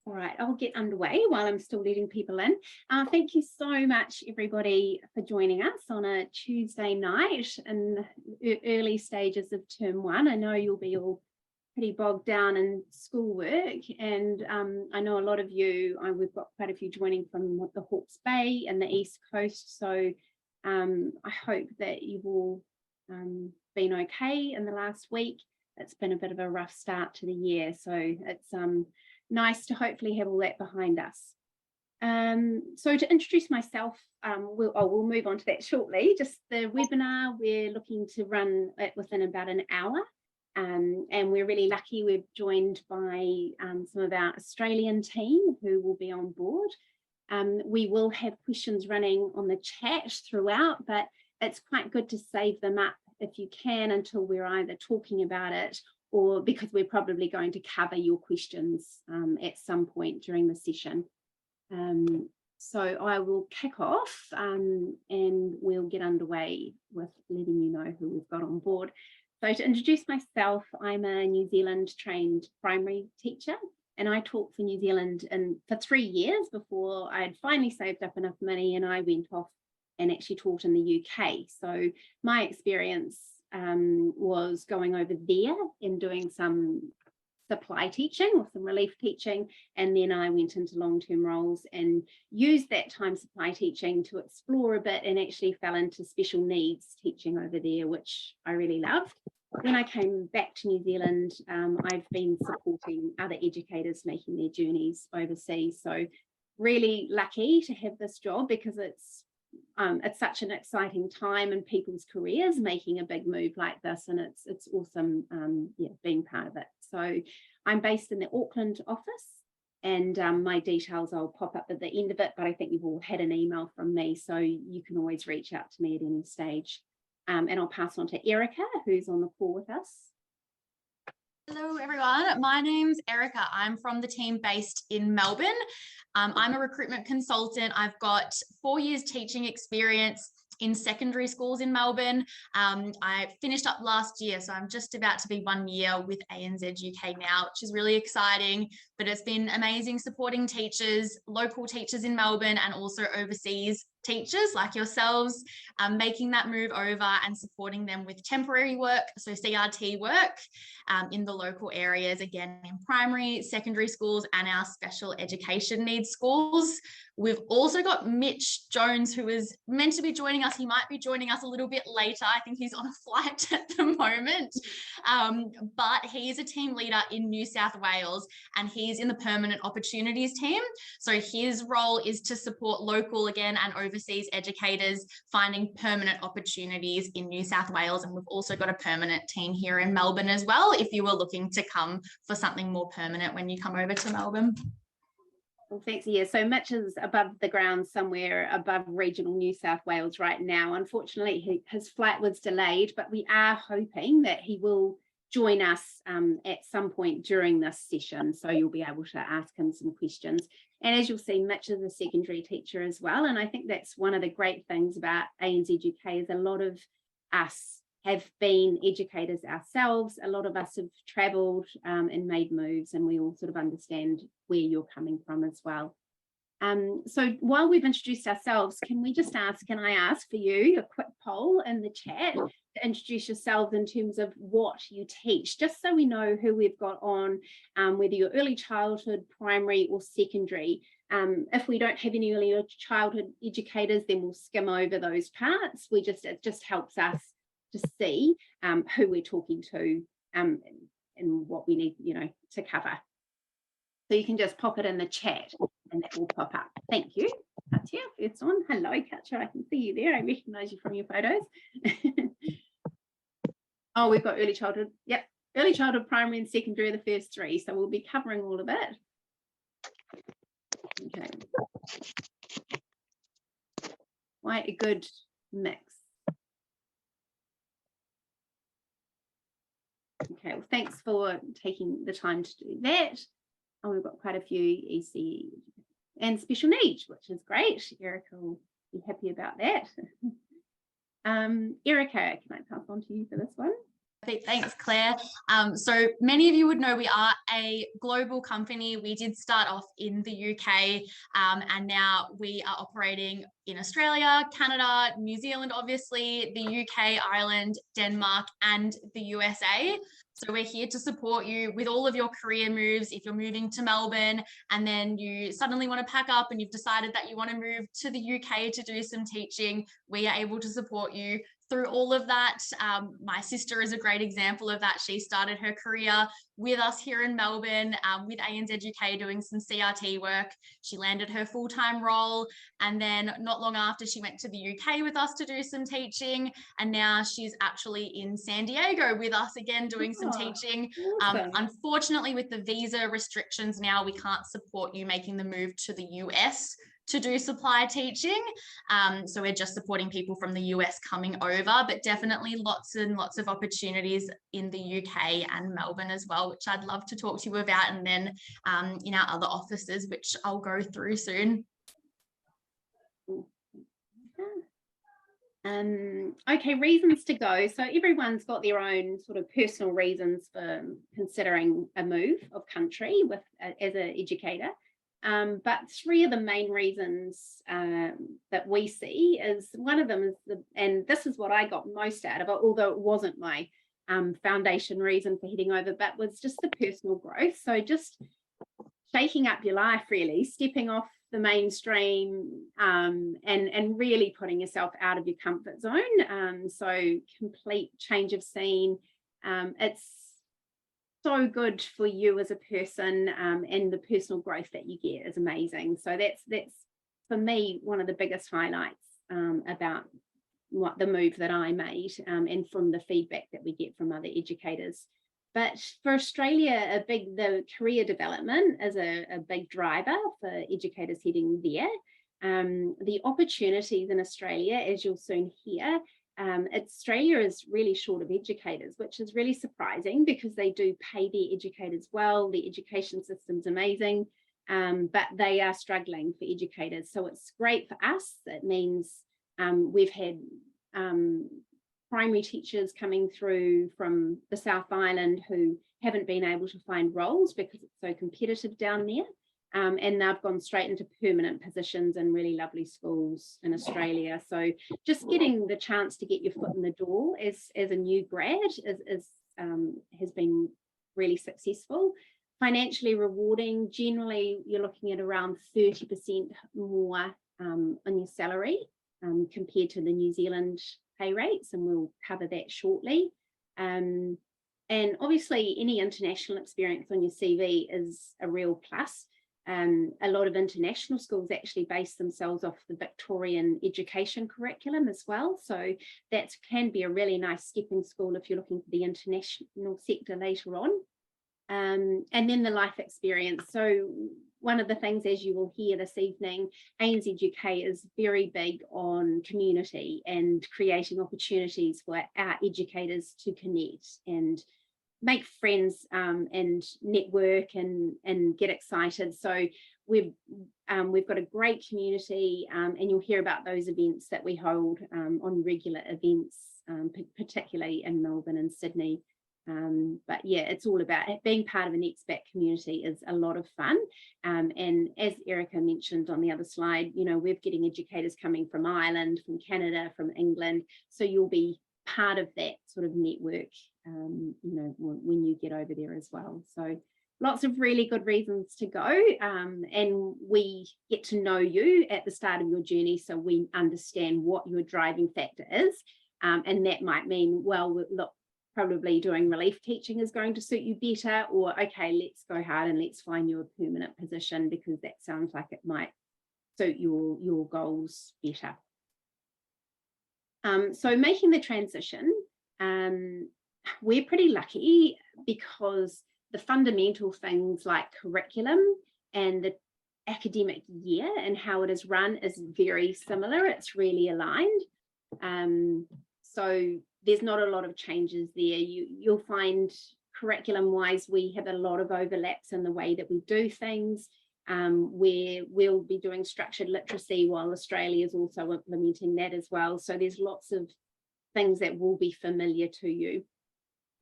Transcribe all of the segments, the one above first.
All right, I'll get underway while I'm still letting people in. Thank you so much, everybody, for joining us on a Tuesday night in the early stages of term one. I know you'll be all pretty bogged down in schoolwork, and I know a lot of you, we've got quite a few joining from the Hawke's Bay and the East Coast, so I hope that you've all been okay in the last week. It's been a bit of a rough start to the year, so it's nice to hopefully have all that behind us. So to introduce myself, we'll move on to that shortly. Just the webinar, we're looking to run it within about an hour. And we're really lucky we're joined by some of our Australian team who will be on board. We will have questions running on the chat throughout, but it's quite good to save them up if you can until we're either talking about it or because we're probably going to cover your questions at some point during the session. So I will kick off and we'll get underway with letting you know who we've got on board. So to introduce myself, I'm a New Zealand trained primary teacher, and I taught for New Zealand for 3 years before I had finally saved up enough money and I went off and actually taught in the UK. So my experience was going over there and doing some supply teaching or some relief teaching, and then I went into long-term roles and used that time supply teaching to explore a bit and actually fell into special needs teaching over there, which I really loved. When I came back to New Zealand, I've been supporting other educators making their journeys overseas. So really lucky to have this job because it's such an exciting time in people's careers making a big move like this, and it's awesome being part of it. So I'm based in the Auckland office, and my details I'll pop up at the end of it, but I think you've all had an email from me, so you can always reach out to me at any stage. And I'll pass on to Erica, who's on the call with us. Hello everyone, my name's Erica. I'm from the team based in Melbourne. I'm a recruitment consultant. I've got 4 years teaching experience in secondary schools in Melbourne. I finished up last year, so I'm just about to be 1 year with ANZ UK now, which is really exciting, but it's been amazing supporting teachers, local teachers in Melbourne and also overseas teachers like yourselves, making that move over and supporting them with temporary work, so CRT work in the local areas, again in primary, secondary schools and our special education needs schools. We've also got Mitch Jones, who is meant to be joining us. He might be joining us a little bit later. I think he's on a flight at the moment, but he's a team leader in New South Wales and he's in the permanent opportunities team. So his role is to support local again and overseas educators finding permanent opportunities in New South Wales. And we've also got a permanent team here in Melbourne as well, if you were looking to come for something more permanent when you come over to Melbourne. Well, thanks. Yeah, so Mitch is above the ground somewhere above regional New South Wales right now. Unfortunately, his flight was delayed, but we are hoping that he will join us at some point during this session, so you'll be able to ask him some questions. And as you'll see, Mitch is a secondary teacher as well, and I think that's one of the great things about ANZ UK is a lot of us have been educators ourselves. A lot of us have travelled and made moves, and we all sort of understand where you're coming from as well. So while we've introduced ourselves, can I ask for you a quick poll in the chat to introduce yourselves in terms of what you teach, just so we know who we've got on, whether you're early childhood, primary or secondary. If we don't have any early childhood educators, then we'll skim over those parts. It just helps us to see who we're talking to and what we need, to cover. So you can just pop it in the chat and that will pop up. Thank you. Katya, it's on. Hello, Katya. I can see you there. I recognise you from your photos. Oh, we've got early childhood. Yep. Early childhood, primary and secondary are the first three. So we'll be covering all of it. Okay. Quite a good mix. Okay, well, thanks for taking the time to do that. Oh, we've got quite a few EC and special needs, which is great. Erica will be happy about that. Erica, can I pass on to you for this one? Thanks, Claire. So many of you would know we are a global company. We did start off in the UK, and now we are operating in Australia, Canada, New Zealand, obviously, the UK, Ireland, Denmark, and the USA. So we're here to support you with all of your career moves. If you're moving to Melbourne and then you suddenly want to pack up and you've decided that you want to move to the UK to do some teaching, we are able to support you through all of that. My sister is a great example of that. She started her career with us here in Melbourne with ANZ UK doing some CRT work. She landed her full-time role, and then not long after she went to the UK with us to do some teaching, and now she's actually in San Diego with us again doing some teaching. Awesome. Unfortunately, with the visa restrictions now, we can't support you making the move to the US to do supply teaching. So we're just supporting people from the US coming over, but definitely lots and lots of opportunities in the UK and Melbourne as well, which I'd love to talk to you about, and then in our other offices, which I'll go through soon. Okay, reasons to go. So everyone's got their own sort of personal reasons for considering a move of country with as an educator. But three of the main reasons that we see is, one of them is, and this is what I got most out of it, although it wasn't my foundation reason for heading over, but was just the personal growth. So just shaking up your life, really, stepping off the mainstream and really putting yourself out of your comfort zone. So complete change of scene. It's so good for you as a person, and the personal growth that you get is amazing. So that's for me one of the biggest highlights about what the move that I made, and from the feedback that we get from other educators. But for Australia, the career development is a big driver for educators heading there. The opportunities in Australia, as you'll soon hear, Australia is really short of educators, which is really surprising because they do pay their educators well. The education system's amazing, but they are struggling for educators. So it's great for us. It means we've had primary teachers coming through from the South Island who haven't been able to find roles because it's so competitive down there. And they've gone straight into permanent positions in really lovely schools in Australia. So just getting the chance to get your foot in the door as a new grad has been really successful. Financially rewarding. Generally, you're looking at around 30% more on your salary compared to the New Zealand pay rates, and we'll cover that shortly. And obviously, any international experience on your CV is a real plus. A lot of international schools actually base themselves off the Victorian education curriculum as well. So that can be a really nice stepping stool if you're looking for the international sector later on. And then the life experience. So one of the things, as you will hear this evening, ANZ UK is very big on community and creating opportunities for our educators to connect and make friends and network and get excited. So we've got a great community, and you'll hear about those events that we hold on regular events, particularly in Melbourne and Sydney. But yeah, it's all about being part of an expat community is a lot of fun. And as Erica mentioned on the other slide, you know, we're getting educators coming from Ireland, from Canada, from England. So you'll be part of that sort of network, you know, when you get over there as well. So lots of really good reasons to go, and we get to know you at the start of your journey, so we understand what your driving factor is, and that might mean, well, look, probably doing relief teaching is going to suit you better, or okay, let's go hard and let's find you a permanent position because that sounds like it might suit your goals better. So making the transition, we're pretty lucky because the fundamental things like curriculum and the academic year and how it is run is very similar. It's really aligned. So there's not a lot of changes there. You'll find curriculum-wise, we have a lot of overlaps in the way that we do things. Where we'll be doing structured literacy while Australia is also implementing that as well. So there's lots of things that will be familiar to you.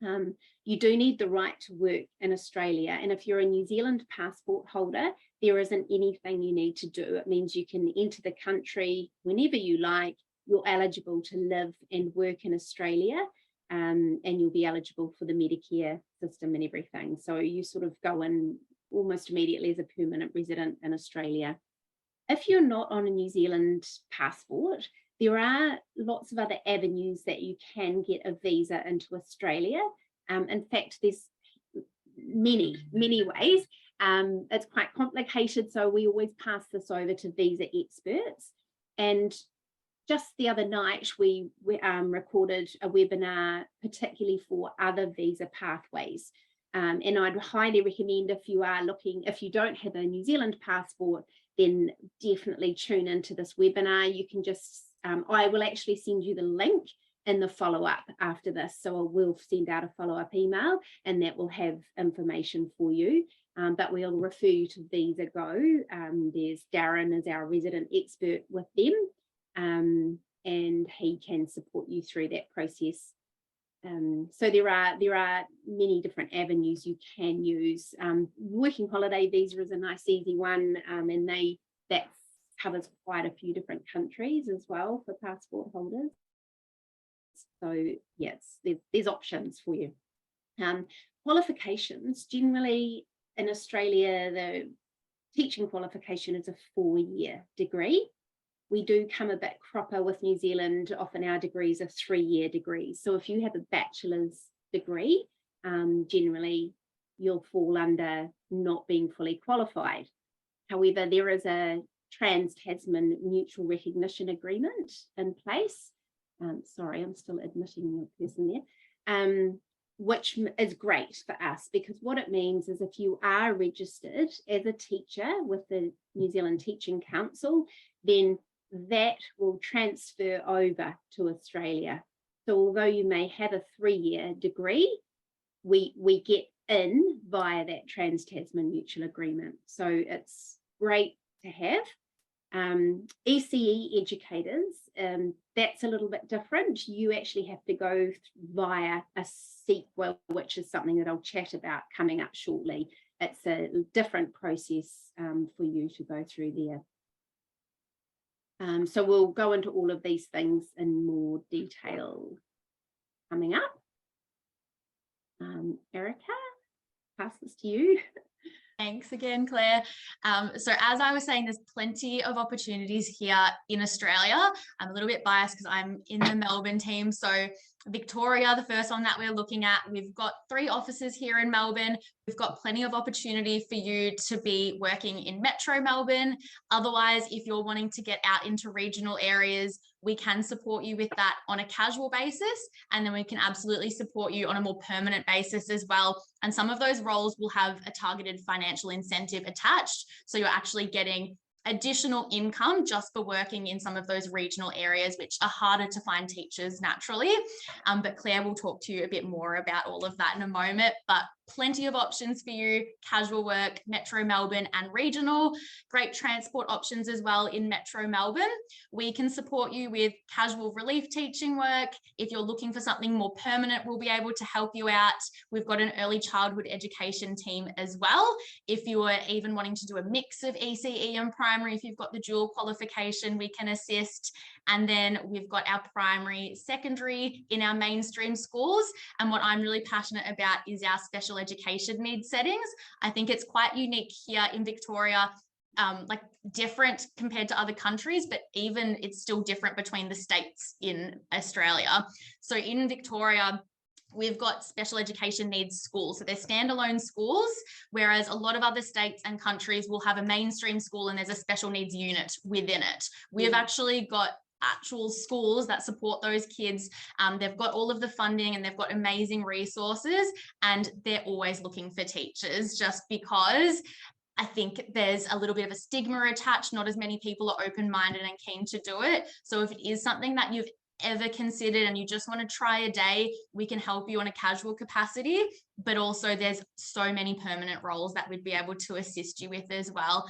You do need the right to work in Australia. And if you're a New Zealand passport holder, there isn't anything you need to do. It means you can enter the country whenever you like. You're eligible to live and work in Australia, and you'll be eligible for the Medicare system and everything. So you sort of go in almost immediately as a permanent resident in Australia. If you're not on a New Zealand passport, there are lots of other avenues that you can get a visa into Australia. In fact, there's many ways. It's quite complicated, so we always pass this over to visa experts. And just the other night, we recorded a webinar particularly for other visa pathways. And I'd highly recommend, if you don't have a New Zealand passport, then definitely tune into this webinar. You can just, I will actually send you the link in the follow-up after this. So I will send out a follow-up email, and that will have information for you. But we'll refer you to Visa Go. There's Darren as our resident expert with them, and he can support you through that process. So there are many different avenues you can use. Working holiday visa is a nice easy one, and that covers quite a few different countries as well for passport holders. So yes, there's options for you. Qualifications, generally in Australia, the teaching qualification is a 4-year degree. We do come a bit cropper with New Zealand. Often our degrees are 3-year degrees. So if you have a bachelor's degree, generally you'll fall under not being fully qualified. However, there is a Trans-Tasman Mutual Recognition Agreement in place. Sorry, I'm still admitting the person there, which is great for us, because what it means is if you are registered as a teacher with the New Zealand Teaching Council, then that will transfer over to Australia. So although you may have a 3-year degree, we get in via that Trans-Tasman Mutual Agreement. So it's great to have. ECE educators, that's a little bit different. You actually have to go via a sequel, which is something that I'll chat about coming up shortly. It's a different process for you to go through there. So we'll go into all of these things in more detail coming up. Erica, pass this to you. Thanks again, Claire. So as I was saying, there's plenty of opportunities here in Australia. I'm a little bit biased because I'm in the Melbourne team. So Victoria, the first one that we're looking at, we've got 3 offices here in Melbourne. We've got plenty of opportunity for you to be working in Metro Melbourne. Otherwise, if you're wanting to get out into regional areas, we can support you with that on a casual basis, and then we can absolutely support you on a more permanent basis as well. And some of those roles will have a targeted financial incentive attached. So you're actually getting additional income just for working in some of those regional areas, which are harder to find teachers naturally. But Claire will talk to you a bit more about all of that in a moment. But plenty of options for you, casual work, Metro Melbourne and regional. Great transport options as well in Metro Melbourne. We can support you with casual relief teaching work. If you're looking for something more permanent, we'll be able to help you out. We've got an early childhood education team as well. If you are even wanting to do a mix of ECE and primary, if you've got the dual qualification, we can assist. And then we've got our primary, secondary in our mainstream schools. And what I'm really passionate about is our special education needs settings. I think it's quite unique here in Victoria, like different compared to other countries, but even it's still different between the states in Australia. So in Victoria, we've got special education needs schools. So they're standalone schools, whereas a lot of other states and countries will have a mainstream school and there's a special needs unit within it. We've actually got actual schools that support those kids. They've got all of the funding and they've got amazing resources, and they're always looking for teachers, just because I think there's a little bit of a stigma attached. Not as many people are open-minded and keen to do it. So if it is something that you've ever considered and you just want to try a day, we can help you on a casual capacity, but also there's so many permanent roles that we'd be able to assist you with as well.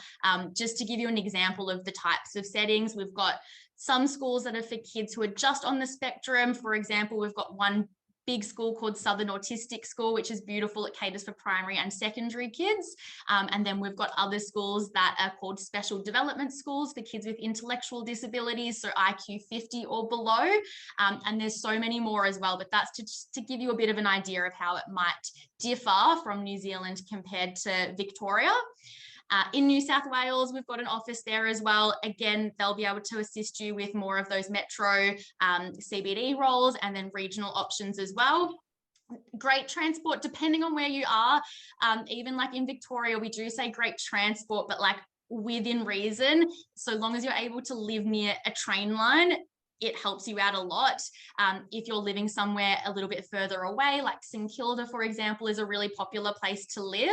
Just to give you an example of the types of settings, we've got some schools that are for kids who are just on the spectrum. For example, we've got one big school called Southern Autistic School, which is beautiful. It caters for primary and secondary kids. And then we've got other schools that are called special development schools for kids with intellectual disabilities, so IQ 50 or below. And there's so many more as well, but that's to give you a bit of an idea of how it might differ from New Zealand compared to Victoria. In New South Wales, we've got an office there as well. Again, they'll be able to assist you with more of those metro CBD roles and then regional options as well. Great transport, depending on where you are. Even like in Victoria, we do say great transport, but like within reason, so long as you're able to live near a train line, it helps you out a lot. If you're living somewhere a little bit further away, like St Kilda, for example, is a really popular place to live.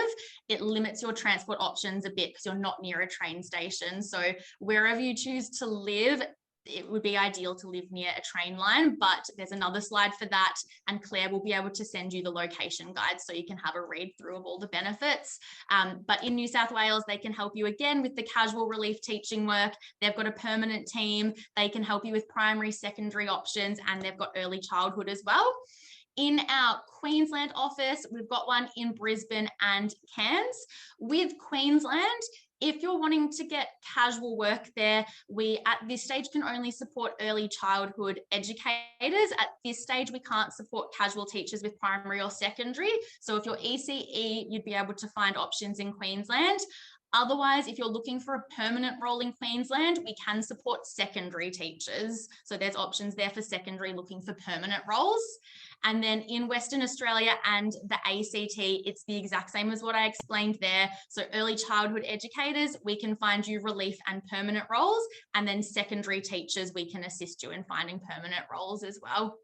It limits your transport options a bit because you're not near a train station. So wherever you choose to live, it would be ideal to live near a train line, but there's another slide for that, and Claire will be able to send you the location guide so you can have a read through of all the benefits. But in New South Wales, they can help you again with the casual relief teaching work. They've got a permanent team. They can help you with primary, secondary options, and they've got early childhood as well. In our Queensland office, we've got one in Brisbane and Cairns. With Queensland, if you're wanting to get casual work there, we at this stage can only support early childhood educators. At this stage, we can't support casual teachers with primary or secondary. So if you're ECE, you'd be able to find options in Queensland. Otherwise, if you're looking for a permanent role in Queensland, we can support secondary teachers. So there's options there for secondary looking for permanent roles. And then in Western Australia and the ACT, it's the exact same as what I explained there. So early childhood educators, we can find you relief and permanent roles. And then secondary teachers, we can assist you in finding permanent roles as well.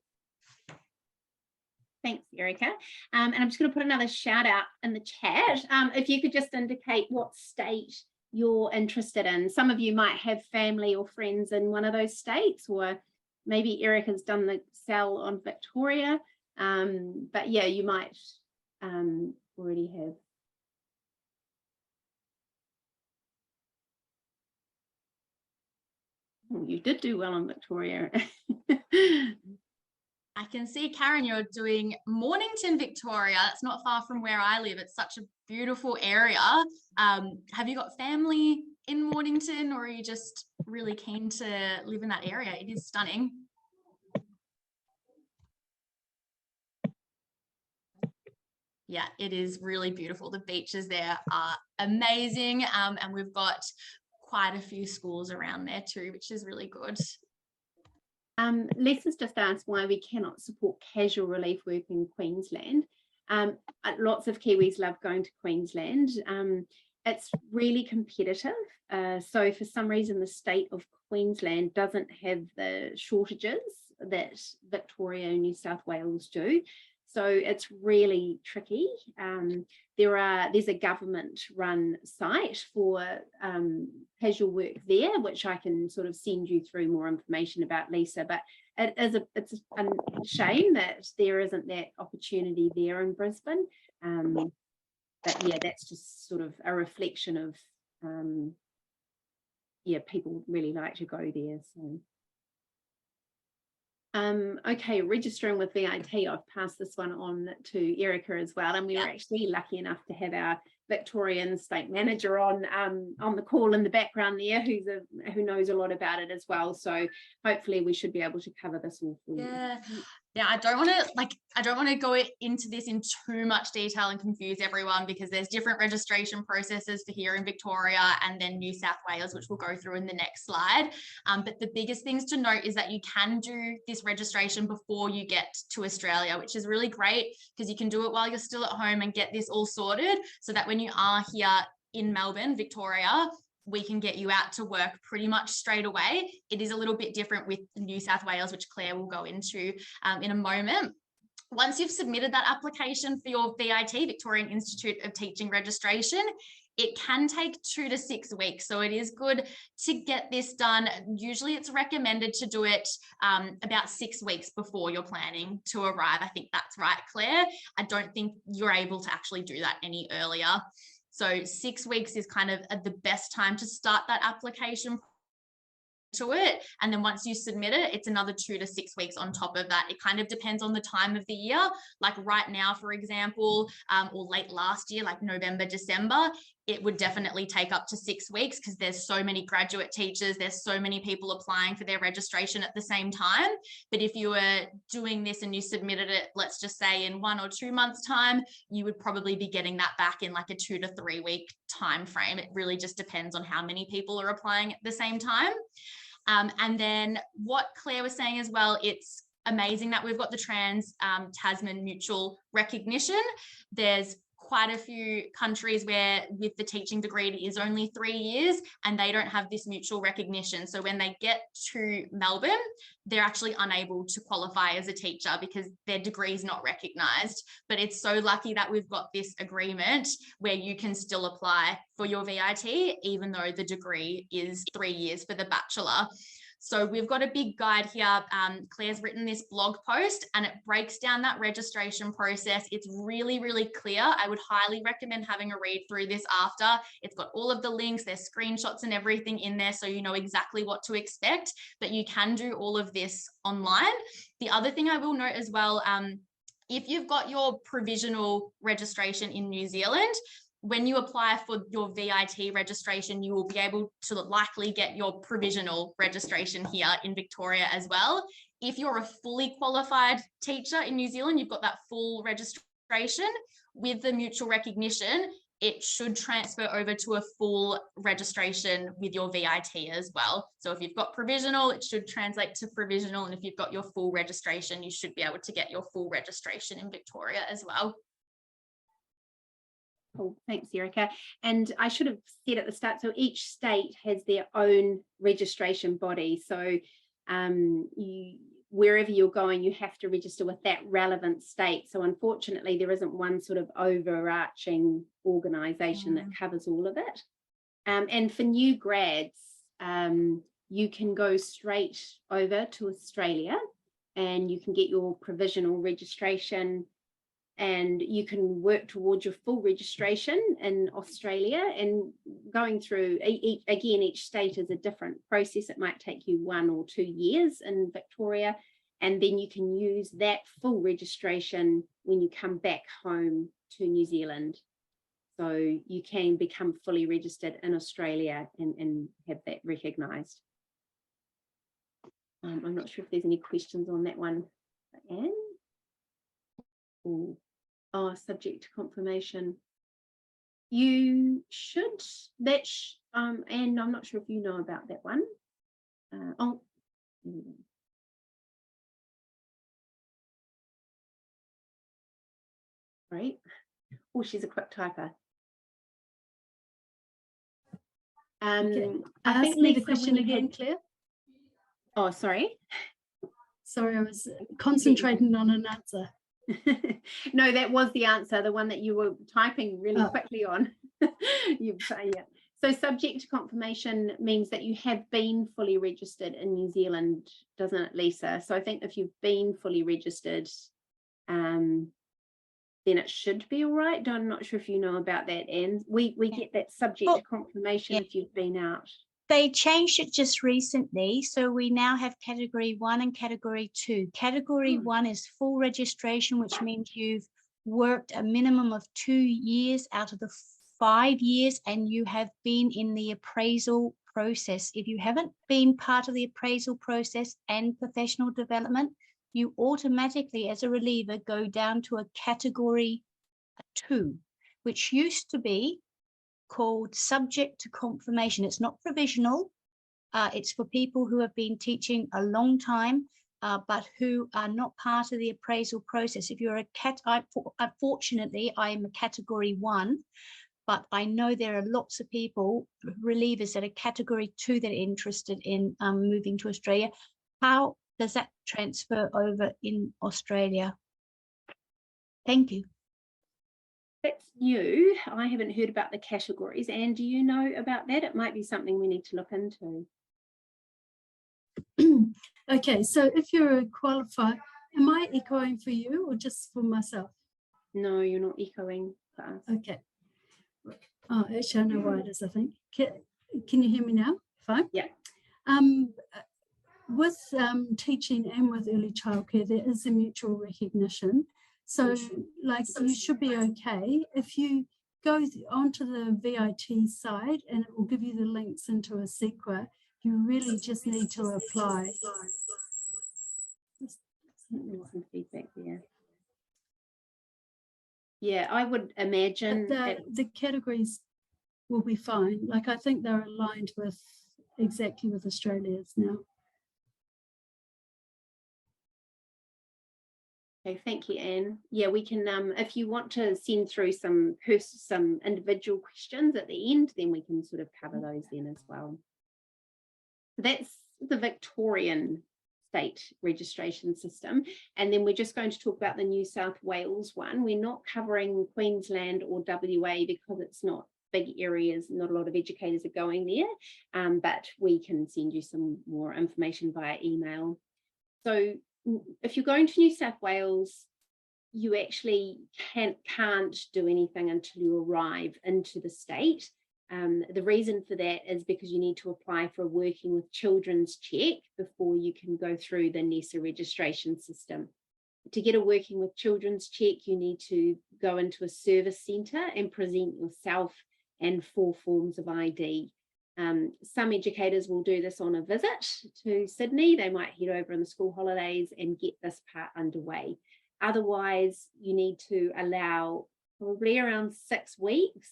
Thanks, Erica. And I'm just going to put another shout out in the chat. If you could just indicate what state you're interested in. Some of you might have family or friends in one of those states, or maybe Erica's done the sell on Victoria. But yeah, you might already have. Oh, you did do well on Victoria. I can see, Karen, you're doing Mornington, Victoria. It's not far from where I live. It's such a beautiful area. Have you got family in Mornington, or are you just really keen to live in that area? It is stunning. Yeah, it is really beautiful. The beaches there are amazing. And we've got quite a few schools around there too, which is really good. Lisa's just asked why we cannot support casual relief work in Queensland. Lots of Kiwis love going to Queensland. It's really competitive. So for some reason, the state of Queensland doesn't have the shortages that Victoria and New South Wales do. So it's really tricky. There's a government-run site for casual work there, which I can sort of send you through more information about, Lisa. But it's a shame that there isn't that opportunity there in Brisbane. But yeah, that's just sort of a reflection of people really like to go there. So. Okay, registering with VIT, I've passed this one on to Erica as well, and we were actually lucky enough to have our Victorian State Manager on the call in the background there, who knows a lot about it as well. So hopefully we should be able to cover this all for you. Yeah, I don't want to go into this in too much detail and confuse everyone, because there's different registration processes for here in Victoria and then New South Wales, which we'll go through in the next slide. But the biggest things to note is that you can do this registration before you get to Australia, which is really great because you can do it while you're still at home and get this all sorted, so that when you are here in Melbourne, Victoria, we can get you out to work pretty much straight away. It is a little bit different with New South Wales, which Claire will go into in a moment. Once you've submitted that application for your VIT, Victorian Institute of Teaching registration, it can take 2 to 6 weeks. So it is good to get this done. Usually it's recommended to do it about 6 weeks before you're planning to arrive. I think that's right, Claire. I don't think you're able to actually do that any earlier. So 6 weeks is kind of the best time to start that application to it. And then once you submit it, it's another 2 to 6 weeks on top of that. It kind of depends on the time of the year. Like right now, for example, or late last year, like November, December, it would definitely take up to 6 weeks because there's so many graduate teachers, there's so many people applying for their registration at the same time. But if you were doing this and you submitted it, let's just say in 1 or 2 months' time, you would probably be getting that back in like a 2 to 3 week time frame. It really just depends on how many people are applying at the same time. And then what Claire was saying as well, it's amazing that we've got the Trans Tasman mutual recognition. There's quite a few countries where with the teaching degree it is only 3 years and they don't have this mutual recognition. So when they get to Melbourne, they're actually unable to qualify as a teacher because their degree is not recognised. But it's so lucky that we've got this agreement where you can still apply for your VIT even though the degree is 3 years for the bachelor. So we've got a big guide here. Claire's written this blog post and it breaks down that registration process. It's really, really clear. I would highly recommend having a read through this after. It's got all of the links, there's screenshots and everything in there so you know exactly what to expect, but you can do all of this online. The other thing I will note as well, if you've got your provisional registration in New Zealand, when you apply for your VIT registration, you will be able to likely get your provisional registration here in Victoria as well. If you're a fully qualified teacher in New Zealand, you've got that full registration with the mutual recognition, it should transfer over to a full registration with your VIT as well. So if you've got provisional, it should translate to provisional. And if you've got your full registration, you should be able to get your full registration in Victoria as well. Cool. Thanks, Erica. And I should have said at the start, so each state has their own registration body. So wherever you're going, you have to register with that relevant state. So unfortunately, there isn't one sort of overarching organisation that covers all of it. And for new grads, you can go straight over to Australia and you can get your provisional registration and you can work towards your full registration in Australia. And going through, again, each state is a different process. It might take you 1 or 2 years in Victoria, and then you can use that full registration when you come back home to New Zealand. So you can become fully registered in Australia and have that recognised. I'm not sure if there's any questions on that one, Anne. Oh, subject to confirmation. You should, and I'm not sure if you know about that one. Right. Oh, she's a quick typer. Okay. I think me the question again, Claire. Oh, sorry. Sorry, I was concentrating on an answer. No, that was the answer, the one that you were typing really quickly on. Yeah. So subject to confirmation means that you have been fully registered in New Zealand, doesn't it, Lisa? So I think if you've been fully registered, then it should be all right. I'm not sure if you know about that, Anne. We get that subject to confirmation if you've been out. They changed it just recently, so we now have category 1 and category 2. Category 1 is full registration, which means you've worked a minimum of 2 years out of the 5 years and you have been in the appraisal process. If you haven't been part of the appraisal process and professional development, you automatically, as a reliever, go down to a category 2, which used to be called subject to confirmation. It's not provisional. It's for people who have been teaching a long time, but who are not part of the appraisal process. If you're unfortunately, I am a category 1, but I know there are lots of people, relievers that are category 2 that are interested in moving to Australia. How does that transfer over in Australia? Thank you. That's new. I haven't heard about the categories. And do you know about that? It might be something we need to look into. Okay, so if you're a qualified, am I echoing for you or just for myself? No, you're not echoing for us. Okay. Oh, actually, I know why it is, I think. Can you hear me now? Fine? Yeah. With teaching and with early childcare, there is a mutual recognition. So like you should be okay. If you go onto the VIT side and it will give you the links into a CEQA, you really just need to apply. Some feedback there. Yeah, I would imagine the categories will be fine. Like I think they're aligned with exactly with Australia's now. Okay, thank you, Anne. Yeah, we can, if you want to send through some individual questions at the end, then we can sort of cover those then as well. So that's the Victorian state registration system. And then we're just going to talk about the New South Wales one. We're not covering Queensland or WA because it's not big areas, not a lot of educators are going there, but we can send you some more information via email. So if you're going to New South Wales, you actually can't do anything until you arrive into the state. The reason for that is because you need to apply for a working with children's check before you can go through the NESA registration system. To get a working with children's check, you need to go into a service centre and present yourself and 4 forms of ID. Some educators will do this on a visit to Sydney. They might head over in the school holidays and get this part underway. Otherwise, you need to allow probably around 6 weeks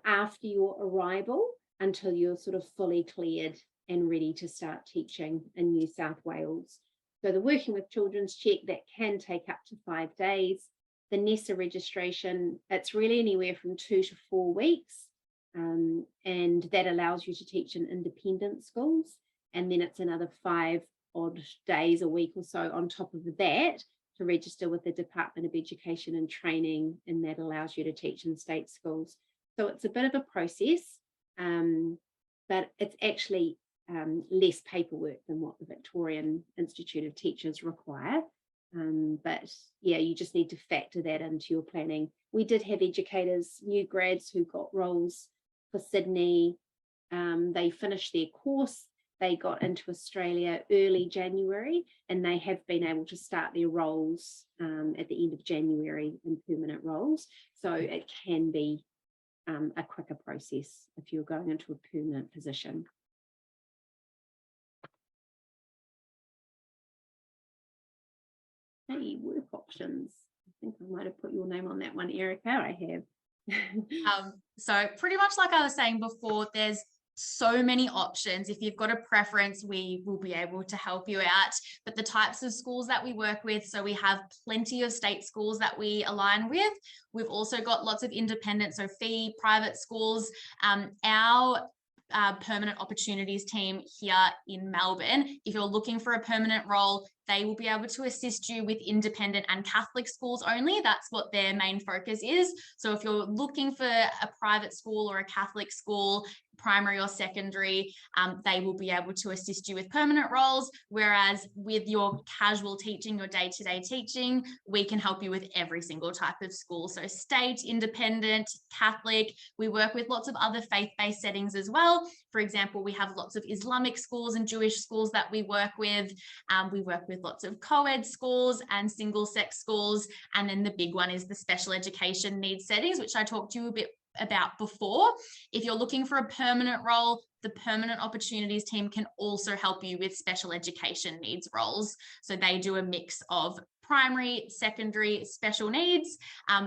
after your arrival until you're sort of fully cleared and ready to start teaching in New South Wales. So the working with children's check, that can take up to 5 days. The NESA registration, it's really anywhere from 2 to 4 weeks. And that allows you to teach in independent schools. And then it's another 5 odd days a week or so on top of that to register with the Department of Education and Training, and that allows you to teach in state schools. So it's a bit of a process, but it's actually less paperwork than what the Victorian Institute of Teachers require. But yeah, you just need to factor that into your planning. We did have educators, new grads who got roles for Sydney. They finished their course, they got into Australia early January, and they have been able to start their roles at the end of January in permanent roles. So it can be a quicker process if you're going into a permanent position. Hey, work options. I think I might have put your name on that one, Erica. I have. So pretty much like I was saying before, there's so many options. If you've got a preference, we will be able to help you out. But the types of schools that we work with, so we have plenty of state schools that we align with. We've also got lots of independent, so fee private schools. Our permanent opportunities team here in Melbourne, if you're looking for a permanent role, they will be able to assist you with independent and Catholic schools only. That's what their main focus is. So if you're looking for a private school or a Catholic school, primary or secondary, they will be able to assist you with permanent roles. Whereas with your casual teaching, your day-to-day teaching, we can help you with every single type of school. So state, independent, Catholic. We work with lots of other faith-based settings as well. For example, we have lots of Islamic schools and Jewish schools that we work with. We work with lots of co-ed schools and single-sex schools. And then the big one is the special education needs settings, which I talked to you a bit about before. If you're looking for a permanent role, the permanent opportunities team can also help you with special education needs roles. So they do a mix of primary, secondary, special needs.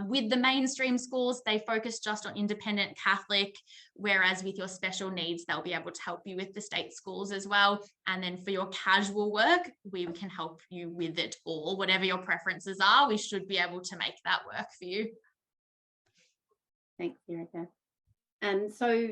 With the mainstream schools, they focus just on independent Catholic, whereas with your special needs, they'll be able to help you with the state schools as well. And then for your casual work, we can help you with it all. Whatever your preferences are, we should be able to make that work for you. Thanks, Erica. So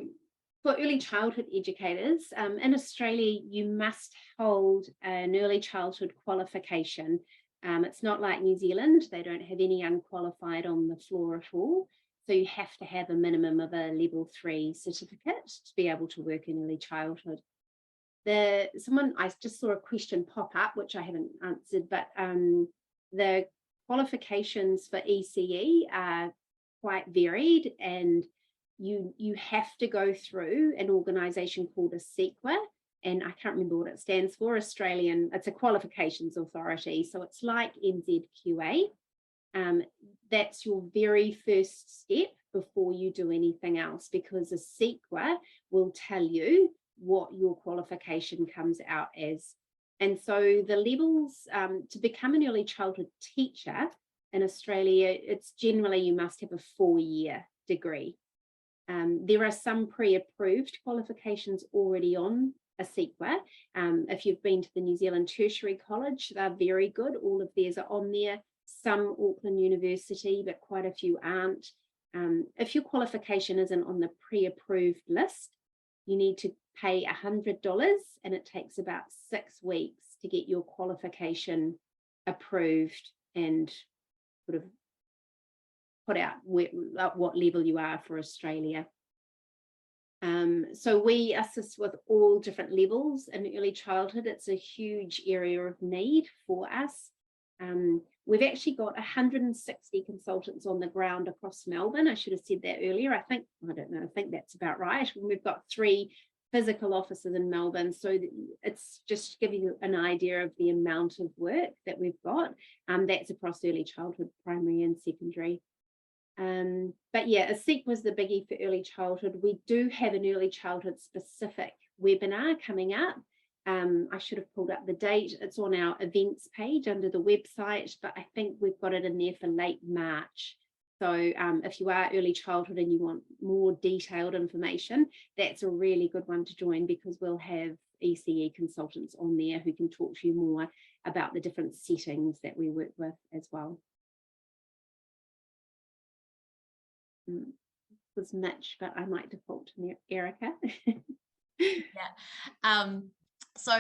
for early childhood educators, in Australia, you must hold an early childhood qualification. It's not like New Zealand. They don't have any unqualified on the floor at all. So you have to have a minimum of a level 3 certificate to be able to work in early childhood. I just saw a question pop up, which I haven't answered, but the qualifications for ECE are quite varied, and you have to go through an organisation called a CEQA, and I can't remember what it stands for, Australian, it's a qualifications authority. So it's like NZQA. That's your very first step before you do anything else, because a CEQA will tell you what your qualification comes out as. And so the levels to become an early childhood teacher in Australia, it's generally you must have a 4-year degree. There are some pre-approved qualifications already on a CEQA. If you've been to the New Zealand Tertiary College, they're very good. All of theirs are on there. Some Auckland University, but quite a few aren't. If your qualification isn't on the pre-approved list, you need to pay $100, and it takes about 6 weeks to get your qualification approved and sort of put out what level you are for Australia. So we assist with all different levels in early childhood. It's a huge area of need for us. We've actually got 160 consultants on the ground across Melbourne. I should have said that earlier. I think that's about right. We've got 3 physical offices in Melbourne. So it's just to give you an idea of the amount of work that we've got. That's across early childhood, primary and secondary. But yeah, a SEEK was the biggie for early childhood. We do have an early childhood specific webinar coming up. I should have pulled up the date. It's on our events page under the website, but I think we've got it in there for late March. So if you are early childhood and you want more detailed information, that's a really good one to join, because we'll have ECE consultants on there who can talk to you more about the different settings that we work with as well. Was Mitch, but I might default to Erica. Yeah. So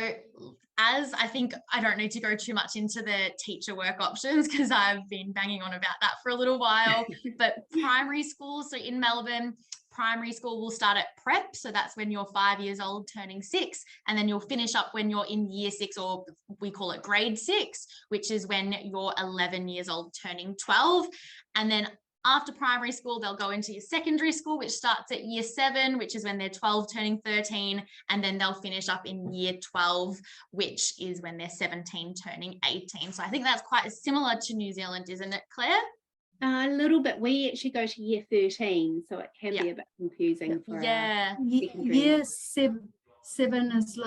as I think I don't need to go too much into the teacher work options, because I've been banging on about that for a little while, but primary school, so in Melbourne, primary school will start at prep. So that's when you're 5 years old turning 6, and then you'll finish up when you're in year 6, or we call it grade 6, which is when you're 11 years old turning 12. And then after primary school, they'll go into your secondary school, which starts at year 7, which is when they're 12 turning 13. And then they'll finish up in year 12, which is when they're 17 turning 18. So I think that's quite similar to New Zealand, isn't it, Claire? A little bit. We actually go to year 13, so it can be a bit confusing for year 7 is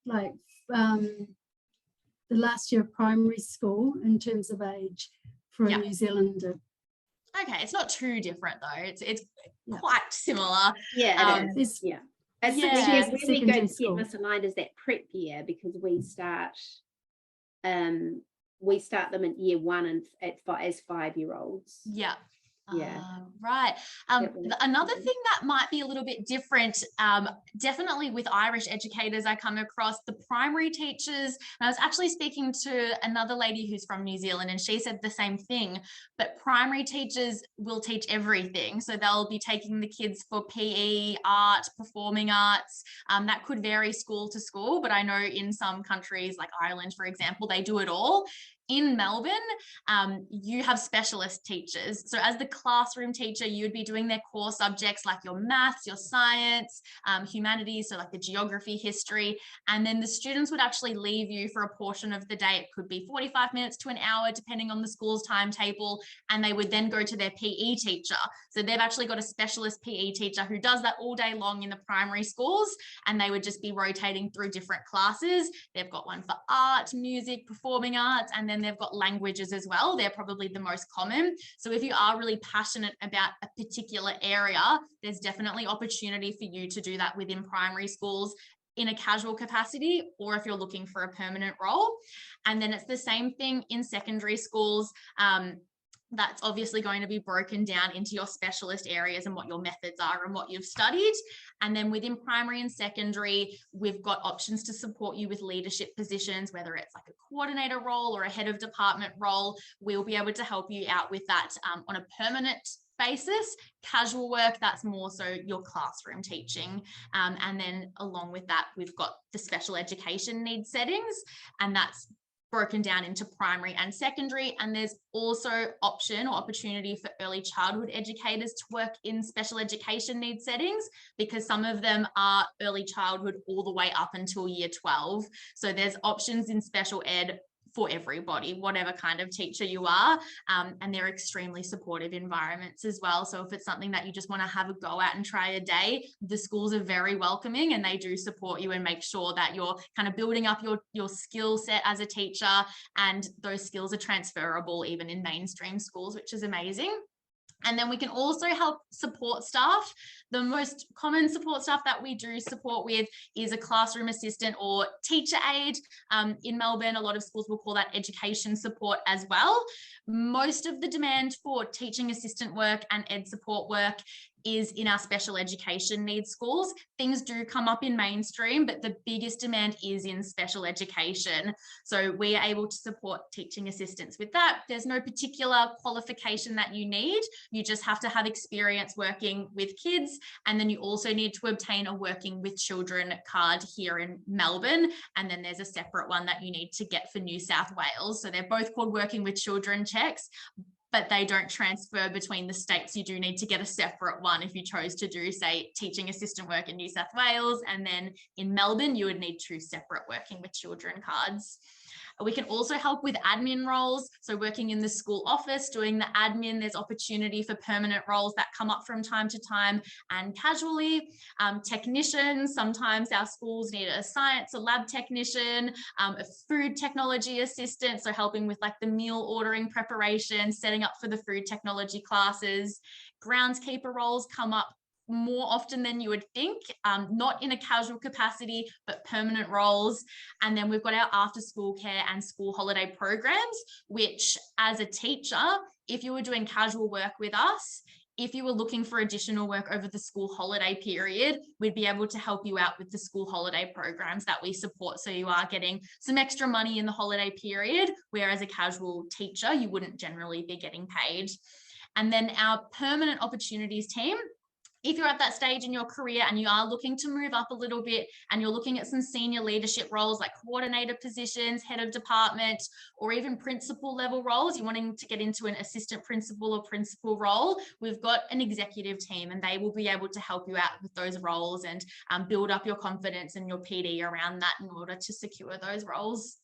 like the last year of primary school in terms of age for a New Zealander. Okay, it's not too different though. It's quite similar. Yeah, it is. Yeah. It's really good to get misaligned is that prep year, because we start them in year 1 and as 5-year-olds. Yeah. Yeah. Right. Another thing that might be a little bit different, definitely with Irish educators, I come across the primary teachers. And I was actually speaking to another lady who's from New Zealand, and she said the same thing, but primary teachers will teach everything. So they'll be taking the kids for PE, art, performing arts. That could vary school to school, but I know in some countries like Ireland, for example, they do it all. In Melbourne, you have specialist teachers. So as the classroom teacher, you'd be doing their core subjects like your maths, your science, humanities, so like the geography, history, and then the students would actually leave you for a portion of the day. It could be 45 minutes to an hour, depending on the school's timetable, and they would then go to their PE teacher. So they've actually got a specialist PE teacher who does that all day long in the primary schools, and they would just be rotating through different classes. They've got one for art, music, performing arts, and then they've got languages as well. They're probably the most common. So if you are really passionate about a particular area, there's definitely opportunity for you to do that within primary schools in a casual capacity, or if you're looking for a permanent role. And then it's the same thing in secondary schools. That's obviously going to be broken down into your specialist areas and what your methods are and what you've studied. And then within primary and secondary, we've got options to support you with leadership positions, whether it's like a coordinator role or a head of department role. We'll be able to help you out with that on a permanent basis. Casual work, that's more so your classroom teaching. And then along with that, we've got the special education needs settings, and that's broken down into primary and secondary. And there's also option or opportunity for early childhood educators to work in special education needs settings, because some of them are early childhood all the way up until year 12. So there's options in special ed for everybody, whatever kind of teacher you are, and they're extremely supportive environments as well. So if it's something that you just want to have a go at and try a day, the schools are very welcoming, and they do support you and make sure that you're kind of building up your skill set as a teacher, and those skills are transferable even in mainstream schools, which is amazing. And then we can also help support staff. The most common support staff that we do support with is a classroom assistant or teacher aide. In Melbourne, a lot of schools will call that education support as well. Most of the demand for teaching assistant work and ed support work is in our special education needs schools. Things do come up in mainstream, but the biggest demand is in special education. So we are able to support teaching assistants with that. There's no particular qualification that you need. You just have to have experience working with kids. And then you also need to obtain a working with children card here in Melbourne. And then there's a separate one that you need to get for New South Wales. So they're both called working with children checks, but they don't transfer between the states. You do need to get a separate one if you chose to do, say, teaching assistant work in New South Wales, and then in Melbourne, you would need 2 separate working with children cards. We can also help with admin roles. So working in the school office, doing the admin, there's opportunity for permanent roles that come up from time to time and casually. Technicians, sometimes our schools need a science, a lab technician, a food technology assistant. So helping with like the meal ordering preparation, setting up for the food technology classes. Groundskeeper roles come up more often than you would think, not in a casual capacity, but permanent roles. And then we've got our after school care and school holiday programs, which as a teacher, if you were doing casual work with us, if you were looking for additional work over the school holiday period, we'd be able to help you out with the school holiday programs that we support. So you are getting some extra money in the holiday period, whereas a casual teacher, you wouldn't generally be getting paid. And then our permanent opportunities team, if you're at that stage in your career and you are looking to move up a little bit and you're looking at some senior leadership roles like coordinator positions, head of department, or even principal level roles, you're wanting to get into an assistant principal or principal role, we've got an executive team and they will be able to help you out with those roles and build up your confidence and your PD around that in order to secure those roles.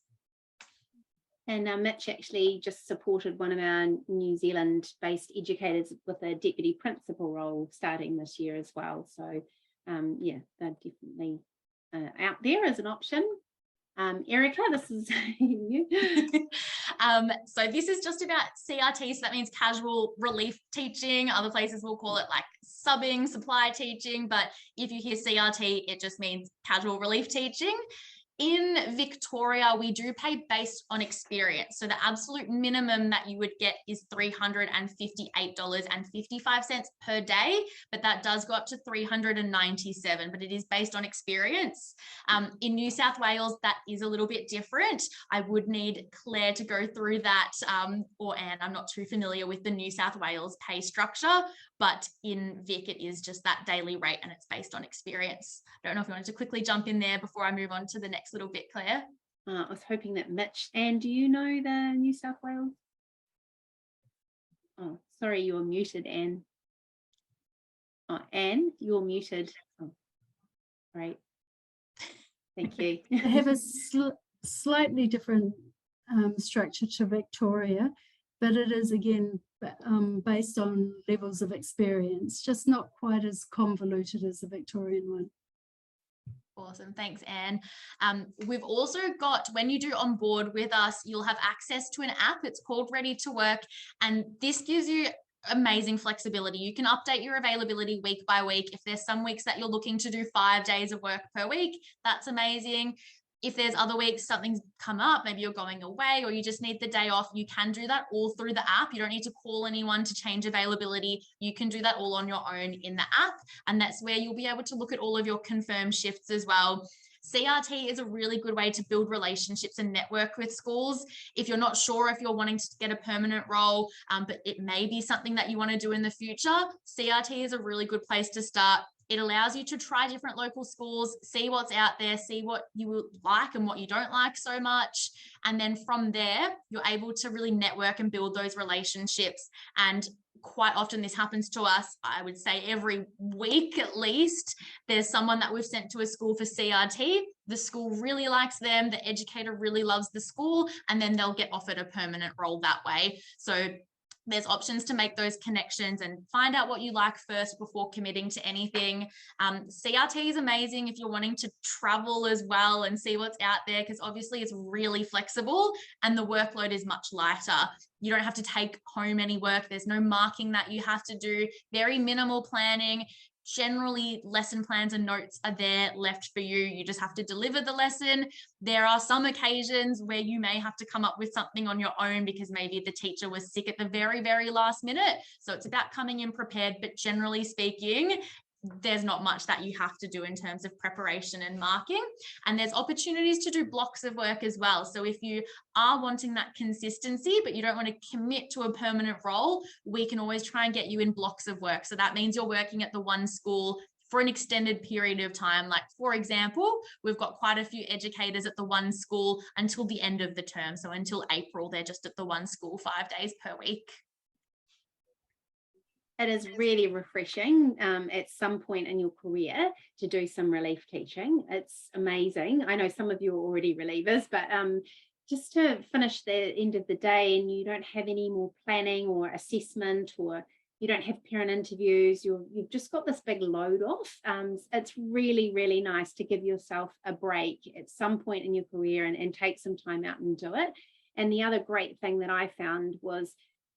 And Mitch actually just supported one of our New Zealand-based educators with a deputy principal role starting this year as well. So yeah, they're definitely out there as an option. Erica, this is you. So this is just about CRT, so that means casual relief teaching. Other places will call it like subbing, supply teaching, but if you hear CRT, it just means casual relief teaching. In Victoria, we do pay based on experience. So the absolute minimum that you would get is $358.55 per day, but that does go up to $397, but it is based on experience. In New South Wales, that is a little bit different. I would need Claire to go through that, or Anne, I'm not too familiar with the New South Wales pay structure, but in Vic, it is just that daily rate and it's based on experience. I don't know if you wanted to quickly jump in there before I move on to the next little bit, Claire. I was hoping that Mitch, Anne, do you know the New South Wales? Oh, sorry, you're muted, Anne. Oh, Anne, you're muted. Oh, great. Thank you. They have a slightly different structure to Victoria, but it is again based on levels of experience, just not quite as convoluted as the Victorian one. Awesome. Thanks, Anne. We've also got, when you do on board with us, you'll have access to an app. It's called Ready to Work. And this gives you amazing flexibility. You can update your availability week by week. If there's some weeks that you're looking to do 5 days of work per week, that's amazing. If there's other weeks something's come up, maybe you're going away or you just need the day off, you can do that all through the app. You don't need to call anyone to change availability. You can do that all on your own in the app. And that's where you'll be able to look at all of your confirmed shifts as well. CRT is a really good way to build relationships and network with schools. If you're not sure if you're wanting to get a permanent role, but it may be something that you want to do in the future, CRT is a really good place to start. It allows you to try different local schools, see what's out there, see what you like and what you don't like so much. And then from there, you're able to really network and build those relationships. And quite often this happens to us, I would say every week at least, there's someone that we've sent to a school for CRT. The school really likes them, the educator really loves the school, and then they'll get offered a permanent role that way. So there's options to make those connections and find out what you like first before committing to anything. CRT is amazing if you're wanting to travel as well and see what's out there, because obviously it's really flexible and the workload is much lighter. You don't have to take home any work. There's no marking that you have to do, very minimal planning. Generally, lesson plans and notes are there left for you. You just have to deliver the lesson. There are some occasions where you may have to come up with something on your own because maybe the teacher was sick at the very, very last minute. So it's about coming in prepared, but generally speaking, there's not much that you have to do in terms of preparation and marking. And there's opportunities to do blocks of work as well. So if you are wanting that consistency, but you don't want to commit to a permanent role, we can always try and get you in blocks of work. So that means you're working at the one school for an extended period of time. Like, for example, we've got quite a few educators at the one school until the end of the term. So until April, they're just at the one school 5 days per week. It is really refreshing at some point in your career to do some relief teaching. It's amazing. I know some of you are already relievers, but just to finish the end of the day and you don't have any more planning or assessment, or you don't have parent interviews, you've just got this big load off. It's really, really nice to give yourself a break at some point in your career and take some time out and do it. And the other great thing that I found was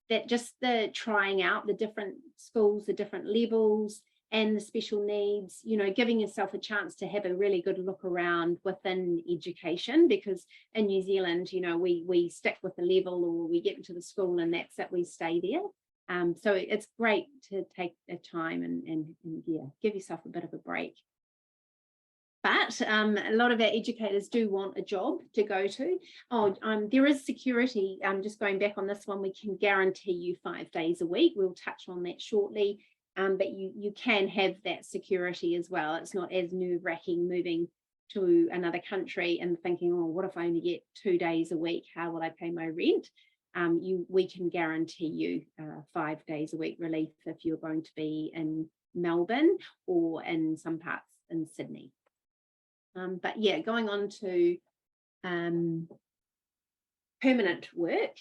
that just the trying out the different schools, the different levels and the special needs, you know, giving yourself a chance to have a really good look around within education, because in New Zealand, you know, we stick with the level or we get into the school and that's it, we stay there. So it's great to take a time and yeah, give yourself a bit of a break. But a lot of our educators do want a job to go to. There is security. Just going back on this one, we can guarantee you 5 days a week. We'll touch on that shortly. But you can have that security as well. It's not as nerve-wracking moving to another country and thinking, oh, what if I only get 2 days a week? How will I pay my rent? We can guarantee you 5 days a week relief if you're going to be in Melbourne or in some parts in Sydney. But yeah, going on to permanent work,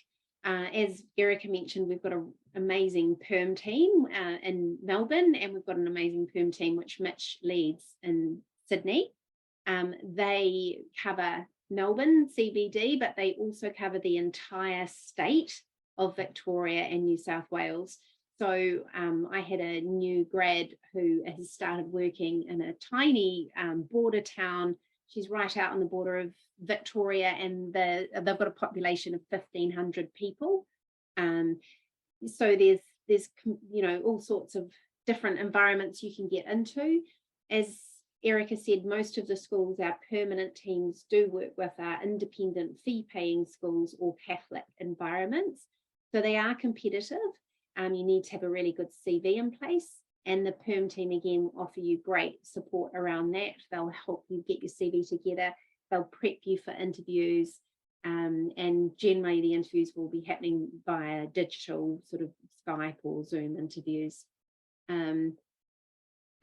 as Erica mentioned, we've got an amazing perm team in Melbourne, and we've got an amazing perm team which Mitch leads in Sydney. They cover Melbourne CBD, but they also cover the entire state of Victoria and New South Wales. So I had a new grad who has started working in a tiny border town. She's right out on the border of Victoria, and they've got a population of 1,500 people. So there's you know, all sorts of different environments you can get into. As Erica said, most of the schools, our permanent teams do work with our independent fee-paying schools or Catholic environments. So they are competitive. You need to have a really good CV in place, and the perm team again offer you great support around that. They'll help you get your CV together. They'll prep you for interviews, and generally the interviews will be happening via digital, sort of Skype or Zoom interviews.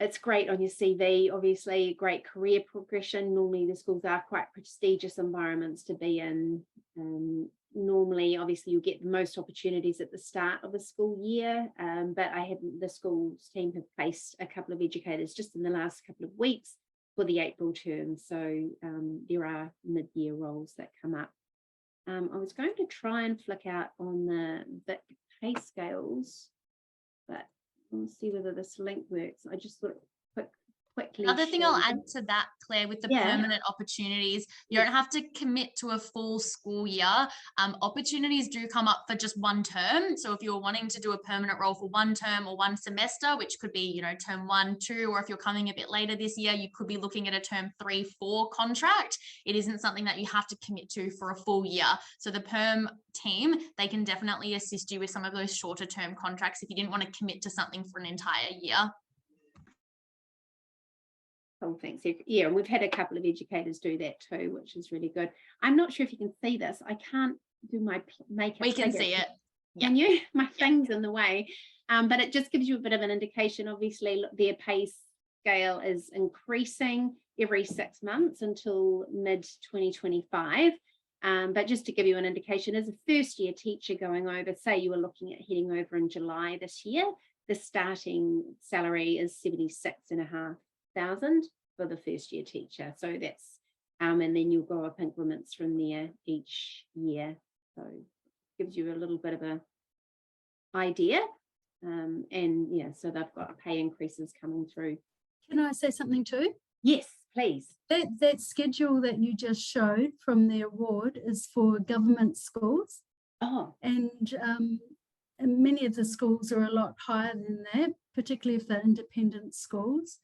It's great on your CV, obviously, great career progression. Normally the schools are quite prestigious environments to be in. Normally, obviously, you'll get the most opportunities at the start of a school year, but the schools team have placed a couple of educators just in the last couple of weeks for the April term. So there are mid-year roles that come up. I was going to try and flick out on the pay scales, but we'll see whether this link works. I just thought quickly. Another thing I'll add to that, Claire, with the permanent opportunities, you don't have to commit to a full school year. Opportunities do come up for just one term. So if you're wanting to do a permanent role for one term or one semester, which could be, you know, term 1, 2, or if you're coming a bit later this year, you could be looking at a term 3, 4 contract. It isn't something that you have to commit to for a full year. So the perm team, they can definitely assist you with some of those shorter term contracts if you didn't want to commit to something for an entire year. Cool, thanks. Yeah, and we've had a couple of educators do that too, which is really good. I'm not sure if you can see this. I can't do my makeup. We can see it. Can you? My thing's in the way. But it just gives you a bit of an indication. Obviously, their pay scale is increasing every 6 months until mid-2025. But just to give you an indication, as a first year teacher going over, say you were looking at heading over in July this year, the starting salary is 76,500 for the first year teacher. So that's, and then you'll go up increments from there each year. So it gives you a little bit of a idea. And yeah, so they've got pay increases coming through. Can I say something too? Yes, please. That schedule that you just showed from the award is for government schools. Oh, And many of the schools are a lot higher than that, particularly if they're independent schools.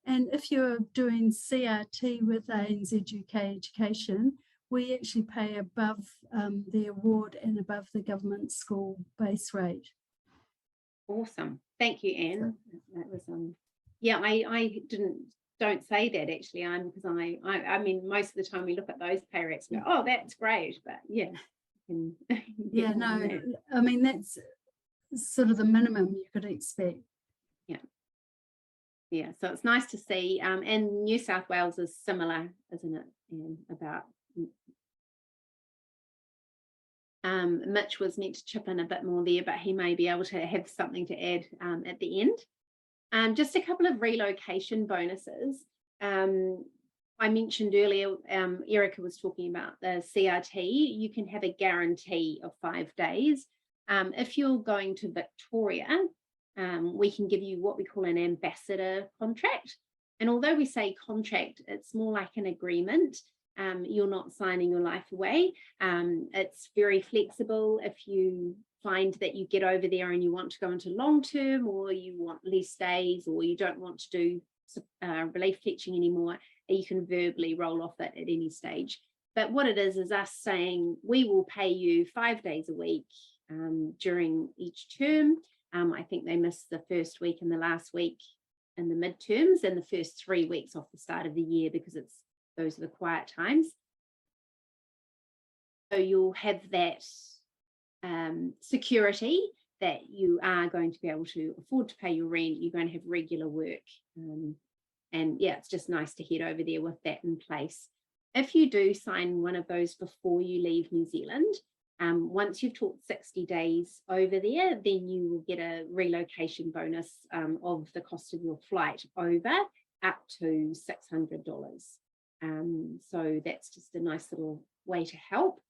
And if you're doing CRT with ANZ UK Education, we actually pay above the award and above the government school base rate. awesome. Thank you, Anne. That was yeah, I don't say that actually, because I mean, most of the time we look at those pay rates and go, oh, that's great, but yeah. Yeah, no, I mean, that's sort of the minimum you could expect. Yeah, so it's nice to see. And New South Wales is similar, isn't it? And about Mitch was meant to chip in a bit more there, but he may be able to have something to add at the end. Just a couple of relocation bonuses. I mentioned earlier, Erica was talking about the CRT. You can have a guarantee of 5 days. If you're going to Victoria, we can give you what we call an ambassador contract. And although we say contract, it's more like an agreement. You're not signing your life away. It's very flexible. If you find that you get over there and you want to go into long term, or you want less days, or you don't want to do relief teaching anymore, you can verbally roll off it at any stage. But what it is us saying, we will pay you 5 days a week during each term. I think they miss the first week and the last week in the midterms, and the first 3 weeks off the start of the year, because those are the quiet times. So you'll have that security that you are going to be able to afford to pay your rent. You're going to have regular work. And yeah, it's just nice to head over there with that in place. If you do sign one of those before you leave New Zealand, once you've taught 60 days over there, then you will get a relocation bonus of the cost of your flight over, up to $600. So that's just a nice little way to help.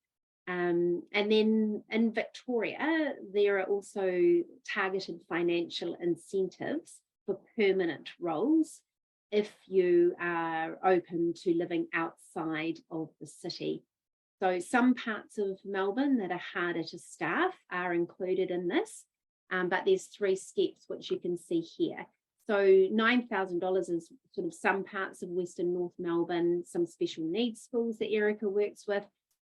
And then in Victoria, there are also targeted financial incentives for permanent roles if you are open to living outside of the city. So some parts of Melbourne that are harder to staff are included in this, but there's 3 steps which you can see here. So $9,000 is sort of some parts of Western North Melbourne, some special needs schools that Erica works with,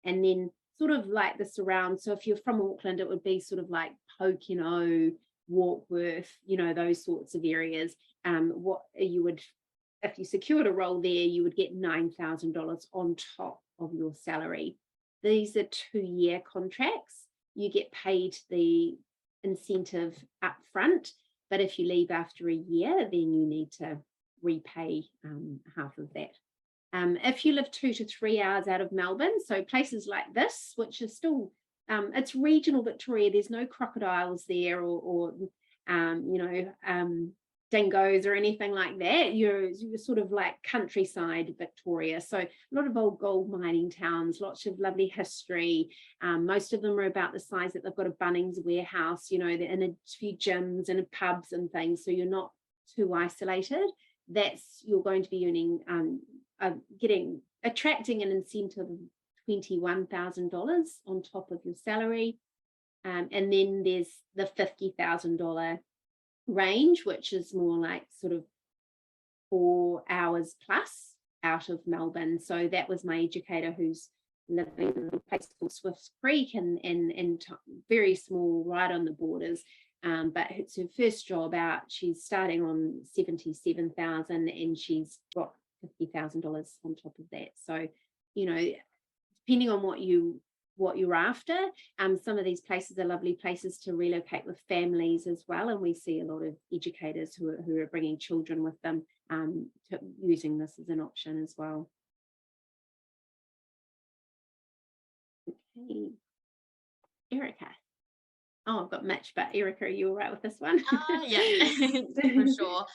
and then sort of like the surround. So if you're from Auckland, it would be sort of like Pokeno, Warkworth, you know, those sorts of areas. What you would, if you secured a role there, you would get $9,000 on top of your salary. These are 2-year contracts. You get paid the incentive up front, but if you leave after a year, then you need to repay half of that. If you live 2 to 3 hours out of Melbourne, so places like this, which is still, it's regional Victoria, there's no crocodiles there or dingoes or anything like that. You're sort of like countryside Victoria. So a lot of old gold mining towns, lots of lovely history. Most of them are about the size that they've got a Bunnings warehouse, you know, and a few gyms and pubs and things. So you're not too isolated. You're going to be earning, attracting an incentive of $21,000 on top of your salary. And then there's the $50,000 range, which is more like sort of 4 hours plus out of Melbourne. So that was my educator who's living in a place called Swifts Creek and very small, right on the borders. but it's her first job out. She's starting on 77,000 and she's got $50,000 on top of that. So, you know, depending on what you're after, some of these places are lovely places to relocate with families as well, and we see a lot of educators who are bringing children with them, using this as an option as well. Okay, Erica. Oh, I've got Mitch, but Erica, are you all right with this one? Yeah, for sure.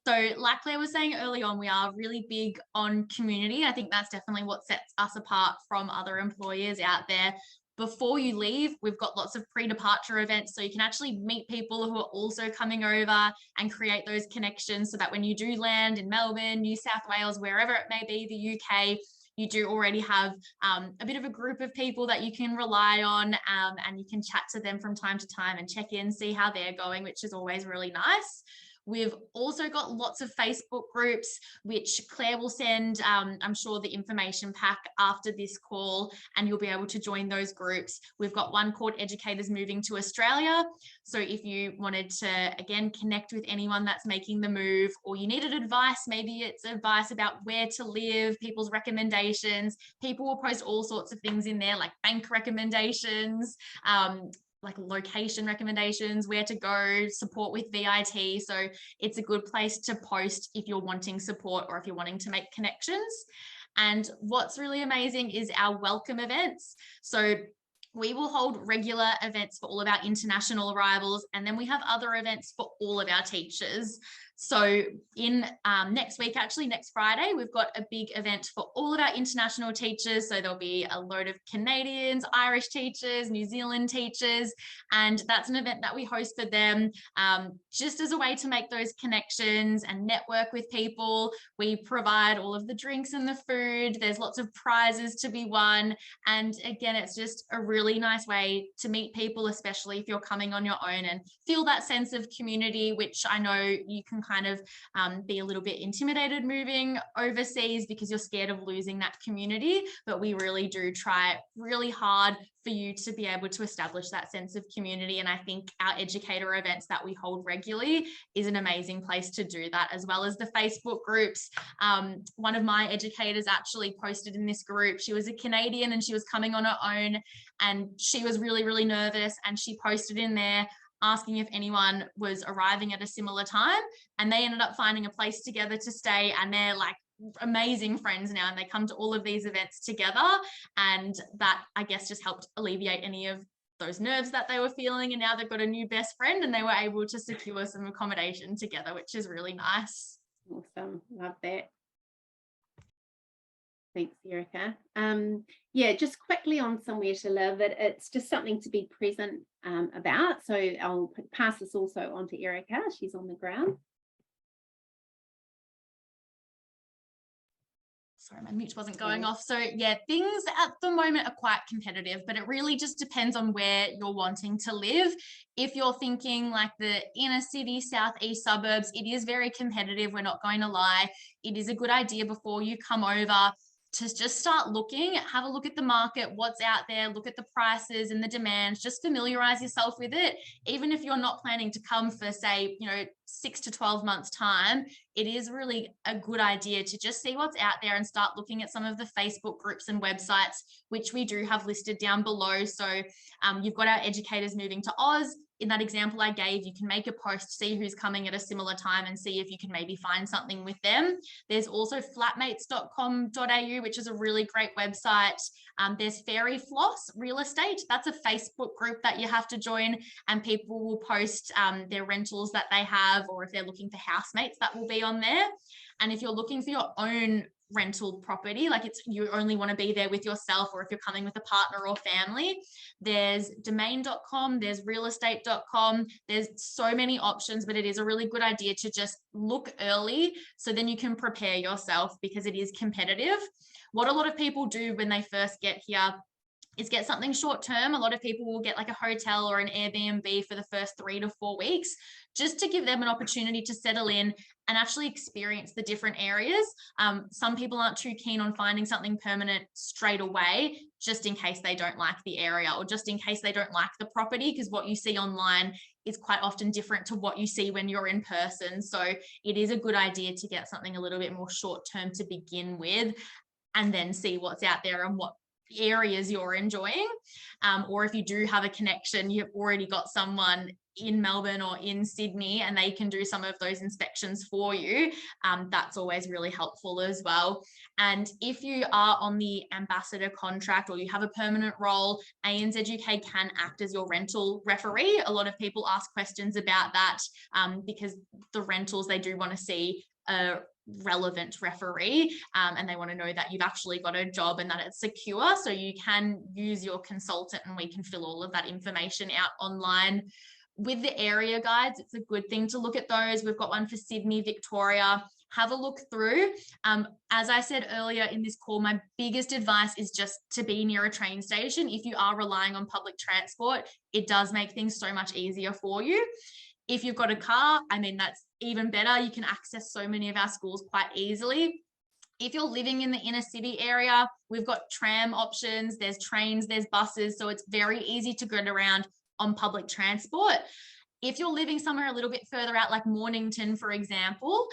So like Claire was saying early on, we are really big on community. I think that's definitely what sets us apart from other employers out there. Before you leave, we've got lots of pre-departure events, so you can actually meet people who are also coming over and create those connections, so that when you do land in Melbourne, New South Wales, wherever it may be, the UK, you do already have a bit of a group of people that you can rely on, and you can chat to them from time to time and check in, see how they're going, which is always really nice. We've also got lots of Facebook groups, which Claire will send, I'm sure, the information pack after this call, and you'll be able to join those groups. We've got one called Educators Moving to Australia. So if you wanted to, again, connect with anyone that's making the move, or you needed advice, maybe it's advice about where to live, people's recommendations, people will post all sorts of things in there, like bank recommendations, like location recommendations, where to go, support with VIT. So it's a good place to post if you're wanting support or if you're wanting to make connections. And what's really amazing is our welcome events. So we will hold regular events for all of our international arrivals, and then we have other events for all of our teachers. So in next week, actually next Friday, we've got a big event for all of our international teachers. So there'll be a load of Canadians, Irish teachers, New Zealand teachers, and that's an event that we host for them, just as a way to make those connections and network with people. We provide all of the drinks and the food. There's lots of prizes to be won. And again, it's just a really nice way to meet people, especially if you're coming on your own, and feel that sense of community, which I know you can kind of be a little bit intimidated moving overseas because you're scared of losing that community. But we really do try really hard for you to be able to establish that sense of community. And I think our educator events that we hold regularly is an amazing place to do that, as well as the Facebook groups. One of my educators actually posted in this group. She was a Canadian and she was coming on her own, and she was really, really nervous, and she posted in there asking if anyone was arriving at a similar time, and they ended up finding a place together to stay, and they're like amazing friends now, and they come to all of these events together, and that, I guess, just helped alleviate any of those nerves that they were feeling, and now they've got a new best friend and they were able to secure some accommodation together, which is really nice. Awesome, love that. Thanks, Erica. Yeah, just quickly on Somewhere to Live, it's just something to be present about. So I'll pass this also on to Erica. She's on the ground. Sorry, my mute wasn't going off. So yeah, things at the moment are quite competitive, but it really just depends on where you're wanting to live. If you're thinking like the inner city, southeast suburbs, it is very competitive. We're not going to lie. It is a good idea before you come over to just start looking, have a look at the market, what's out there, look at the prices and the demands, just familiarize yourself with it. Even if you're not planning to come for, say, 6 to 12 months time, it is really a good idea to just see what's out there and start looking at some of the Facebook groups and websites, which we do have listed down below. So you've got our Educators Moving to Oz. In that example I gave, you can make a post, see who's coming at a similar time, and see if you can maybe find something with them. There's also flatmates.com.au, which is a really great website. There's Fairy Floss Real Estate. That's a Facebook group that you have to join, and people will post their rentals that they have, or if they're looking for housemates, that will be on there. And if you're looking for your own rental property, like you only want to be there with yourself, or if you're coming with a partner or family, there's domain.com, there's realestate.com, there's so many options, but it is a really good idea to just look early so then you can prepare yourself, because it is competitive. What a lot of people do when they first get here is get something short term. A lot of people will get like a hotel or an Airbnb for the first 3 to 4 weeks, just to give them an opportunity to settle in and actually experience the different areas. Some people aren't too keen on finding something permanent straight away, just in case they don't like the area or just in case they don't like the property, because what you see online is quite often different to what you see when you're in person. So it is a good idea to get something a little bit more short term to begin with, and then see what's out there and what areas you're enjoying. Or if you do have a connection, you've already got someone in Melbourne or in Sydney and they can do some of those inspections for you. That's always really helpful as well. And if you are on the ambassador contract or you have a permanent role, ANZ UK can act as your rental referee. A lot of people ask questions about that because the rentals, they do want to see a relevant referee, and they want to know that you've actually got a job and that it's secure. So you can use your consultant and we can fill all of that information out online. With the area guides, it's a good thing to look at those. We've got one for Sydney, Victoria. Have a look through. As I said earlier in this call, my biggest advice is just to be near a train station. If you are relying on public transport, it does make things so much easier for you. If you've got a car, I mean, that's even better. You can access so many of our schools quite easily. If you're living in the inner city area, we've got tram options, there's trains, there's buses, so it's very easy to get around on public transport. If you're living somewhere a little bit further out, like Mornington, for example,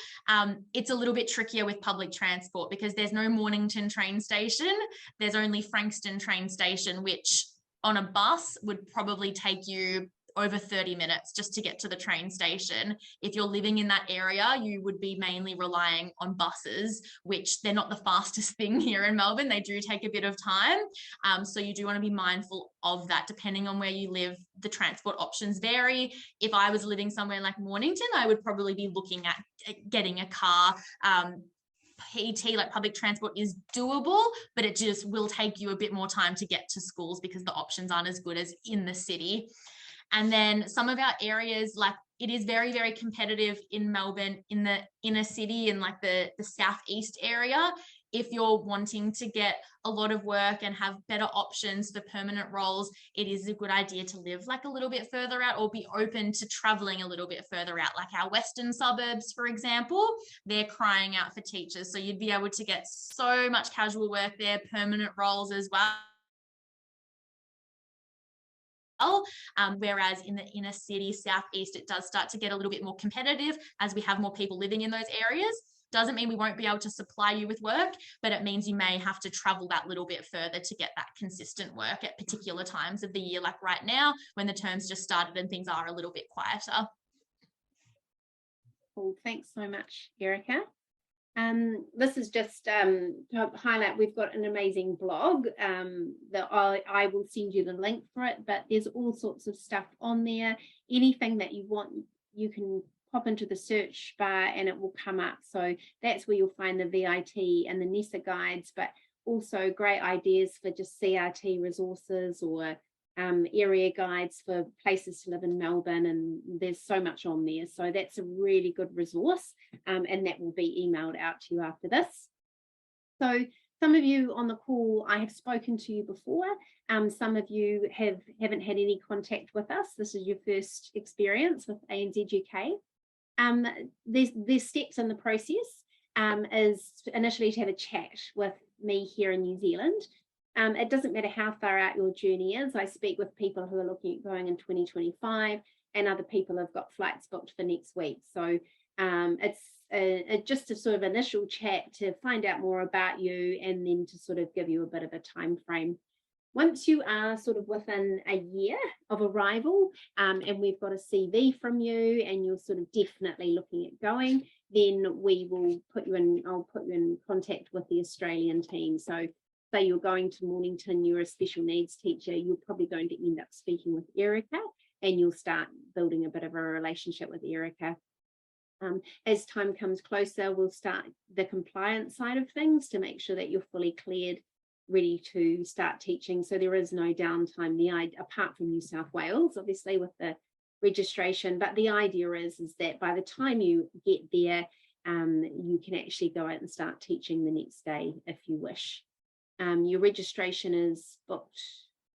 it's a little bit trickier with public transport because there's no Mornington train station. There's only Frankston train station, which on a bus would probably take you over 30 minutes just to get to the train station. If you're living in that area, you would be mainly relying on buses, which they're not the fastest thing here in Melbourne. They do take a bit of time. So you do want to be mindful of that. Depending on where you live, the transport options vary. If I was living somewhere like Mornington, I would probably be looking at getting a car. PT, like public transport, is doable, but it just will take you a bit more time to get to schools because the options aren't as good as in the city. And then some of our areas, like it is very, very competitive in Melbourne, in the inner city and like the southeast area. If you're wanting to get a lot of work and have better options for permanent roles, it is a good idea to live like a little bit further out or be open to traveling a little bit further out. Like our western suburbs, for example, they're crying out for teachers. So you'd be able to get so much casual work there, permanent roles as well. Whereas in the inner city, southeast, it does start to get a little bit more competitive as we have more people living in those areas. Doesn't mean we won't be able to supply you with work, but it means you may have to travel that little bit further to get that consistent work at particular times of the year, like right now when the term's just started and things are a little bit quieter. Cool. Thanks so much, Erica. This is just to highlight, we've got an amazing blog that I will send you the link for it, but there's all sorts of stuff on there. Anything that you want, you can pop into the search bar and it will come up. So that's where you'll find the VIT and the NESA guides, but also great ideas for just CRT resources or area guides for places to live in Melbourne, and there's so much on there. So that's a really good resource, and that will be emailed out to you after this. So some of you on the call, I have spoken to you before. Some of you haven't had any contact with us. This is your first experience with ANZ UK. There's steps in the process. Is initially to have a chat with me here in New Zealand. It doesn't matter how far out your journey is. I speak with people who are looking at going in 2025, and other people have got flights booked for next week. So it's just a sort of initial chat to find out more about you and then to sort of give you a bit of a time frame. Once you are sort of within a year of arrival, and we've got a CV from you and you're sort of definitely looking at going, then we will put you in, I'll put you in contact with the Australian team. So say you're going to Mornington, you're a special needs teacher, you're probably going to end up speaking with Erica and you'll start building a bit of a relationship with Erica. As time comes closer, we'll start the compliance side of things to make sure that you're fully cleared, ready to start teaching. So there is no downtime, apart from New South Wales, obviously with the registration. But the idea is that by the time you get there, you can actually go out and start teaching the next day if you wish. Your registration is booked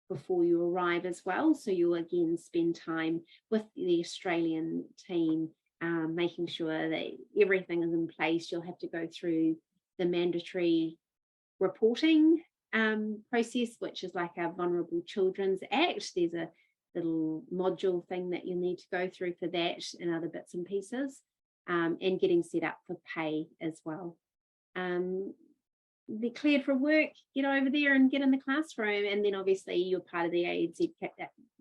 before you arrive as well. So you'll again spend time with the Australian team, making sure that everything is in place. You'll have to go through the mandatory reporting process, which is like our Vulnerable Children's Act. There's a little module thing that you need to go through for that and other bits and pieces, and getting set up for pay as well. Be cleared for work, get over there and get in the classroom, and then obviously you're part of the ANZ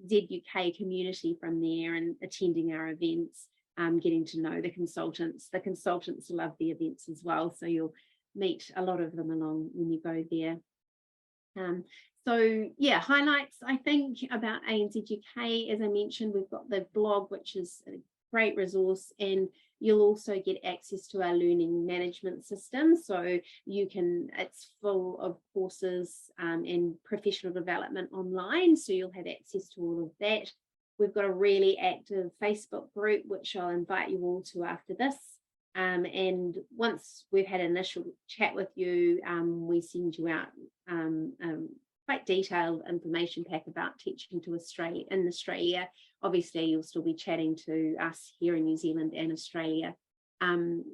UK community from there and attending our events, getting to know the consultants. The consultants love the events as well, so you'll meet a lot of them along when you go there. So yeah, highlights I think about ANZ UK, as I mentioned, we've got the blog, which is a great resource, and you'll also get access to our learning management system. So you can, it's full of courses and professional development online. So you'll have access to all of that. We've got a really active Facebook group, which I'll invite you all to after this. And once we've had an initial chat with you, we send you out quite detailed information pack about teaching to Australia. In Australia, obviously you'll still be chatting to us here in New Zealand and Australia. The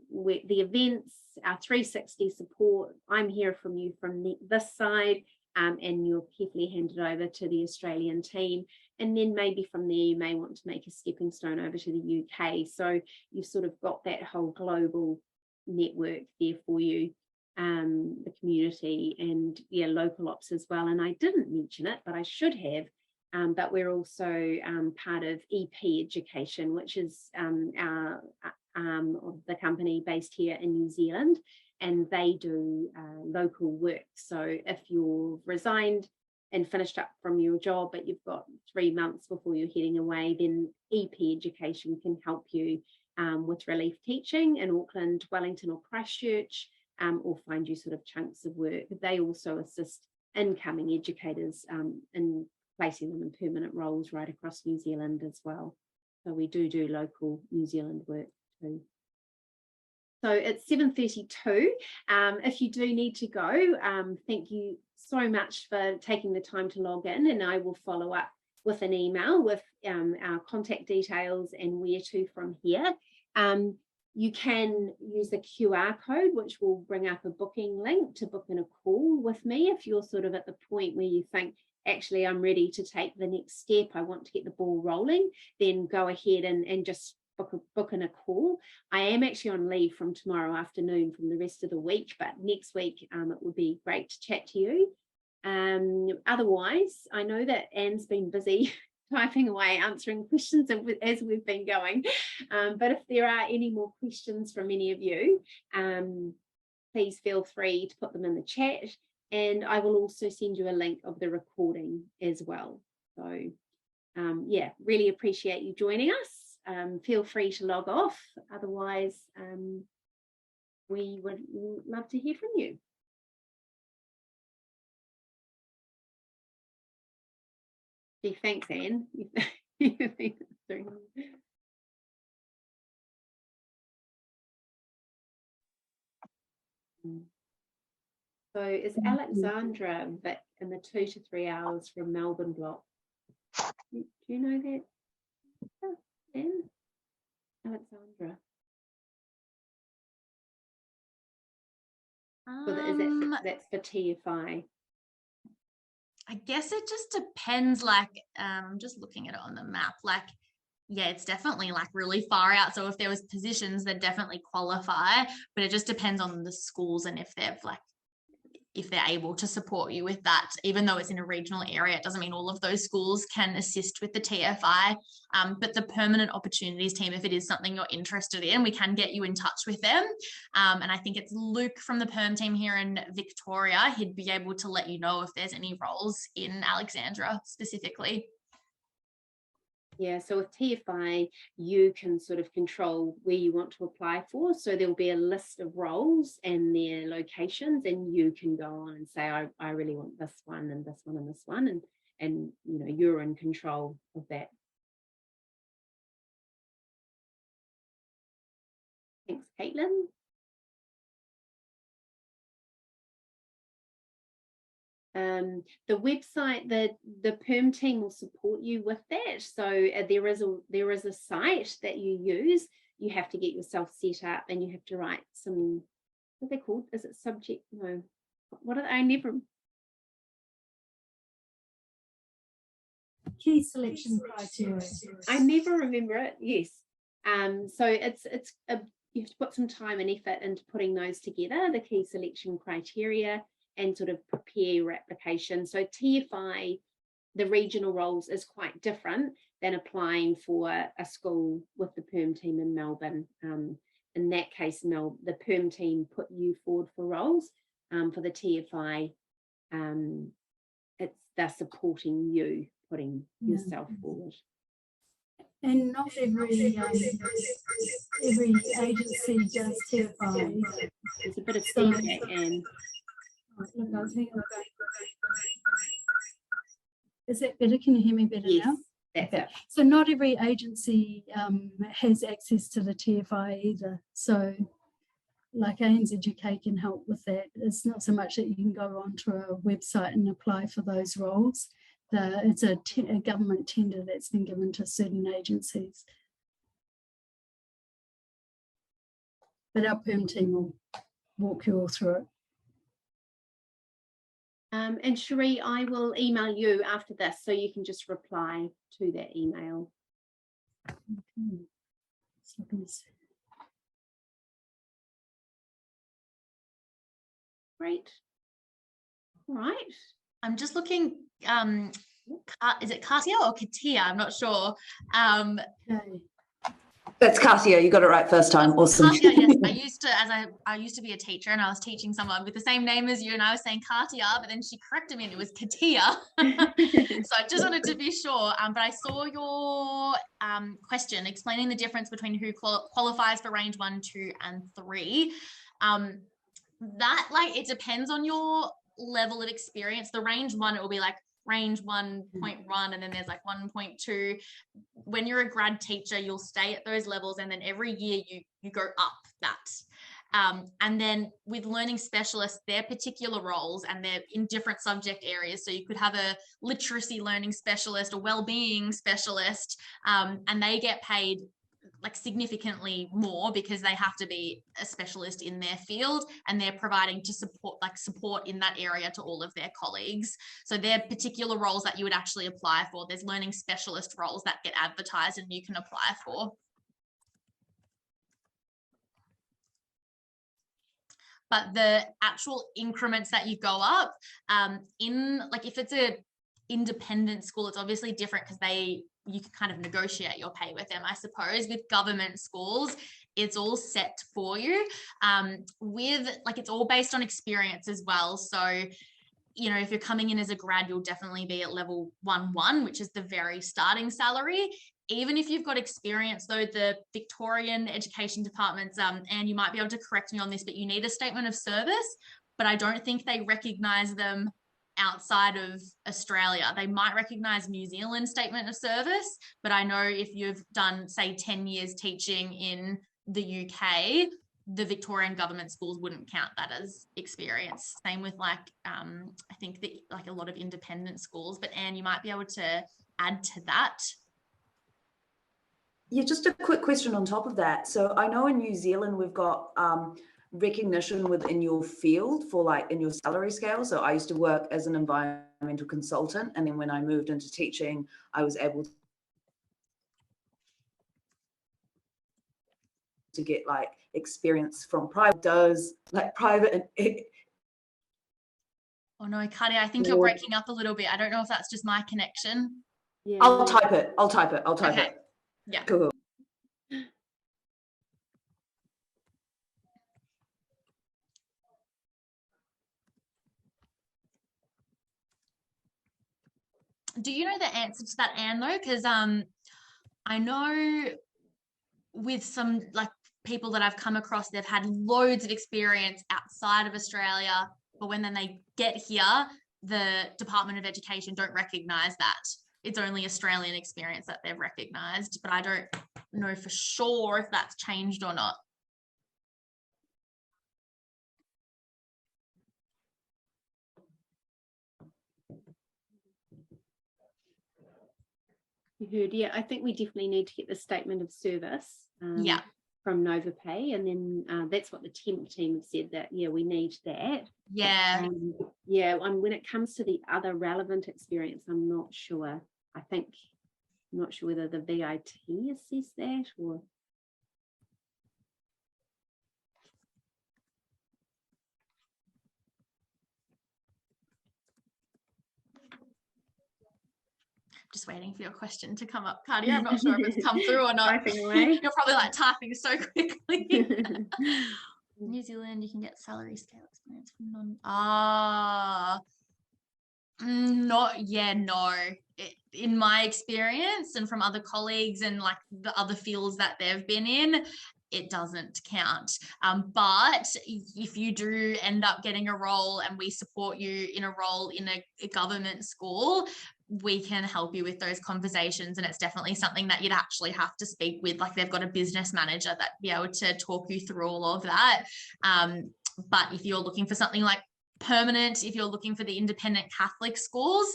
events, our 360 support, I'm here from you from this side, and you're carefully handed over to the Australian team. And then maybe from there you may want to make a stepping stone over to the UK. So you've sort of got that whole global network there for you. The community and yeah, local ops as well. And I didn't mention it, but I should have. But we're also part of EP Education, which is our of the company based here in New Zealand, and they do local work. So if you're resigned and finished up from your job, but you've got 3 months before you're heading away, then EP Education can help you with relief teaching in Auckland, Wellington or Christchurch. Or find you sort of chunks of work. They also assist incoming educators in placing them in permanent roles right across New Zealand as well. So we do local New Zealand work too. So it's 7:32. If you do need to go, thank you so much for taking the time to log in, and I will follow up with an email with our contact details and where to from here. You can use the QR code, which will bring up a booking link to book in a call with me if you're sort of at the point where you think, actually, I'm ready to take the next step. I want to get the ball rolling. Then go ahead and just book in a call. I am actually on leave from tomorrow afternoon from the rest of the week, but next week it would be great to chat to you. Otherwise, I know that Anne's been busy typing away, answering questions as we've been going. But if there are any more questions from any of you, please feel free to put them in the chat. And I will also send you a link of the recording as well. So yeah, really appreciate you joining us. Feel free to log off. Otherwise, we would love to hear from you. Gee, thanks, Anne. So is Alexandra in the 2 to 3 hours from Melbourne block? Do you know that? Oh, Anne? Alexandra. That's for TFI. I guess it just depends, like, I'm just looking at it on the map, like, yeah, it's definitely like really far out. So if there was positions that definitely qualify, but it just depends on the schools and if they're able to support you with that. Even though it's in a regional area, it doesn't mean all of those schools can assist with the TFI. But the permanent opportunities team, if it is something you're interested in, we can get you in touch with them. And I think it's Luke from the perm team here in Victoria. He'd be able to let you know if there's any roles in Alexandra specifically. Yeah, so with TFI, you can sort of control where you want to apply for. So there'll be a list of roles and their locations, and you can go on and say, I really want this one and this one and this one. And you know, you're in control of that. Thanks, Caitlin. The website, the perm team will support you with that. So there is a site that you use. You have to get yourself set up, and you have to write some, what are they called? Is it subject? No. What are they? I never. Key selection criteria. I never remember it. Yes. So you have to put some time and effort into putting those together, the key selection criteria, and sort of prepare your application. So TFI, the regional roles, is quite different than applying for a school with the perm team in Melbourne. In that case, the perm team put you forward for roles. For the TFI, they're supporting you, putting yourself forward. And not every agency does TFI. There's a bit of feedback, and is that better? Can you hear me better yes, now? That's Okay. it. So not every agency has access to the TFI either. So like ANZ UK can help with that. It's not so much that you can go onto a website and apply for those roles. It's a government tender that's been given to certain agencies. But our perm team will walk you all through it. And Cherie, I will email you after this, so you can just reply to that email. Okay. So Great. All right. I'm just looking, is it Katia or Katia? I'm not sure. okay. That's Katia, you got it right first time. Awesome. Katia, yes. I used to be a teacher, and I was teaching someone with the same name as you, and I was saying Katia, but then she corrected me and it was Katia. So I just wanted to be sure. But I saw your question explaining the difference between who qualifies for range 1, 2, and 3. That, like, it depends on your level of experience. The range 1, it will be like range 1.1, and then there's like 1.2. When you're a grad teacher, you'll stay at those levels, and then every year you go up that. And then with learning specialists, their particular roles, and they're in different subject areas. So you could have a literacy learning specialist, a well-being specialist, and they get paid like significantly more because they have to be a specialist in their field, and they're providing to support in that area to all of their colleagues. So they're particular roles that you would actually apply for. There's learning specialist roles that get advertised and you can apply for. But the actual increments that you go up, if it's a independent school, it's obviously different because you can kind of negotiate your pay with them, I suppose. With government schools, it's all set for you. It's all based on experience as well. So, you know, if you're coming in as a grad, you'll definitely be at level 1.1, which is the very starting salary. Even if you've got experience, though, the Victorian Education Departments, and you might be able to correct me on this, but you need a statement of service, but I don't think they recognise them outside of Australia. They might recognise New Zealand statement of service, but I know if you've done, say, 10 years teaching in the UK, the Victorian government schools wouldn't count that as experience. Same with I think that like a lot of independent schools. But Anne, you might be able to add to that. Yeah, just a quick question on top of that. So I know in New Zealand we've got recognition within your field for like in your salary scale. So I used to work as an environmental consultant, and then when I moved into teaching, I was able to get like experience from private. Oh no, Katia, I think you're breaking up a little bit. I don't know if that's just my connection. Yeah. I'll type it. Okay. it. Yeah. Cool. Do you know the answer to that, Anne, though? Because I know with some like people that I've come across, they've had loads of experience outside of Australia, but when then they get here, the Department of Education don't recognise that. It's only Australian experience that they've recognised, but I don't know for sure if that's changed or not. You heard, yeah, I think we definitely need to get the statement of service Yeah. from NovaPay, and then that's what the temp team have said, that yeah, we need that. Yeah. Yeah, and when it comes to the other relevant experience, I'm not sure. I'm not sure whether the VIT assess that or. Just waiting for your question to come up, Cardia. I'm not sure if it's come through or not. Typing away. You're probably like typing so quickly. New Zealand, you can get salary scale experience from no. In my experience and from other colleagues and like the other fields that they've been in, it doesn't count. But if you do end up getting a role and we support you in a role in a government school, we can help you with those conversations. And it's definitely something that you'd actually have to speak with. Like they've got a business manager that be able to talk you through all of that. But if you're looking for something like permanent, if you're looking for the independent Catholic schools,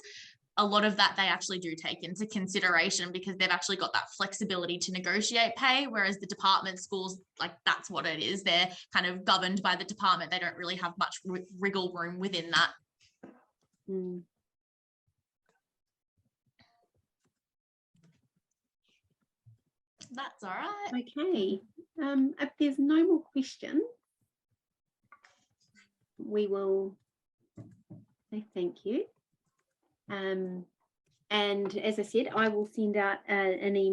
a lot of that they actually do take into consideration because they've actually got that flexibility to negotiate pay, whereas the department schools, like that's what it is. They're kind of governed by the department. They don't really have much wriggle room within that. Mm. That's all right. Okay. If there's no more questions, we will say thank you. And as I said, I will send out an email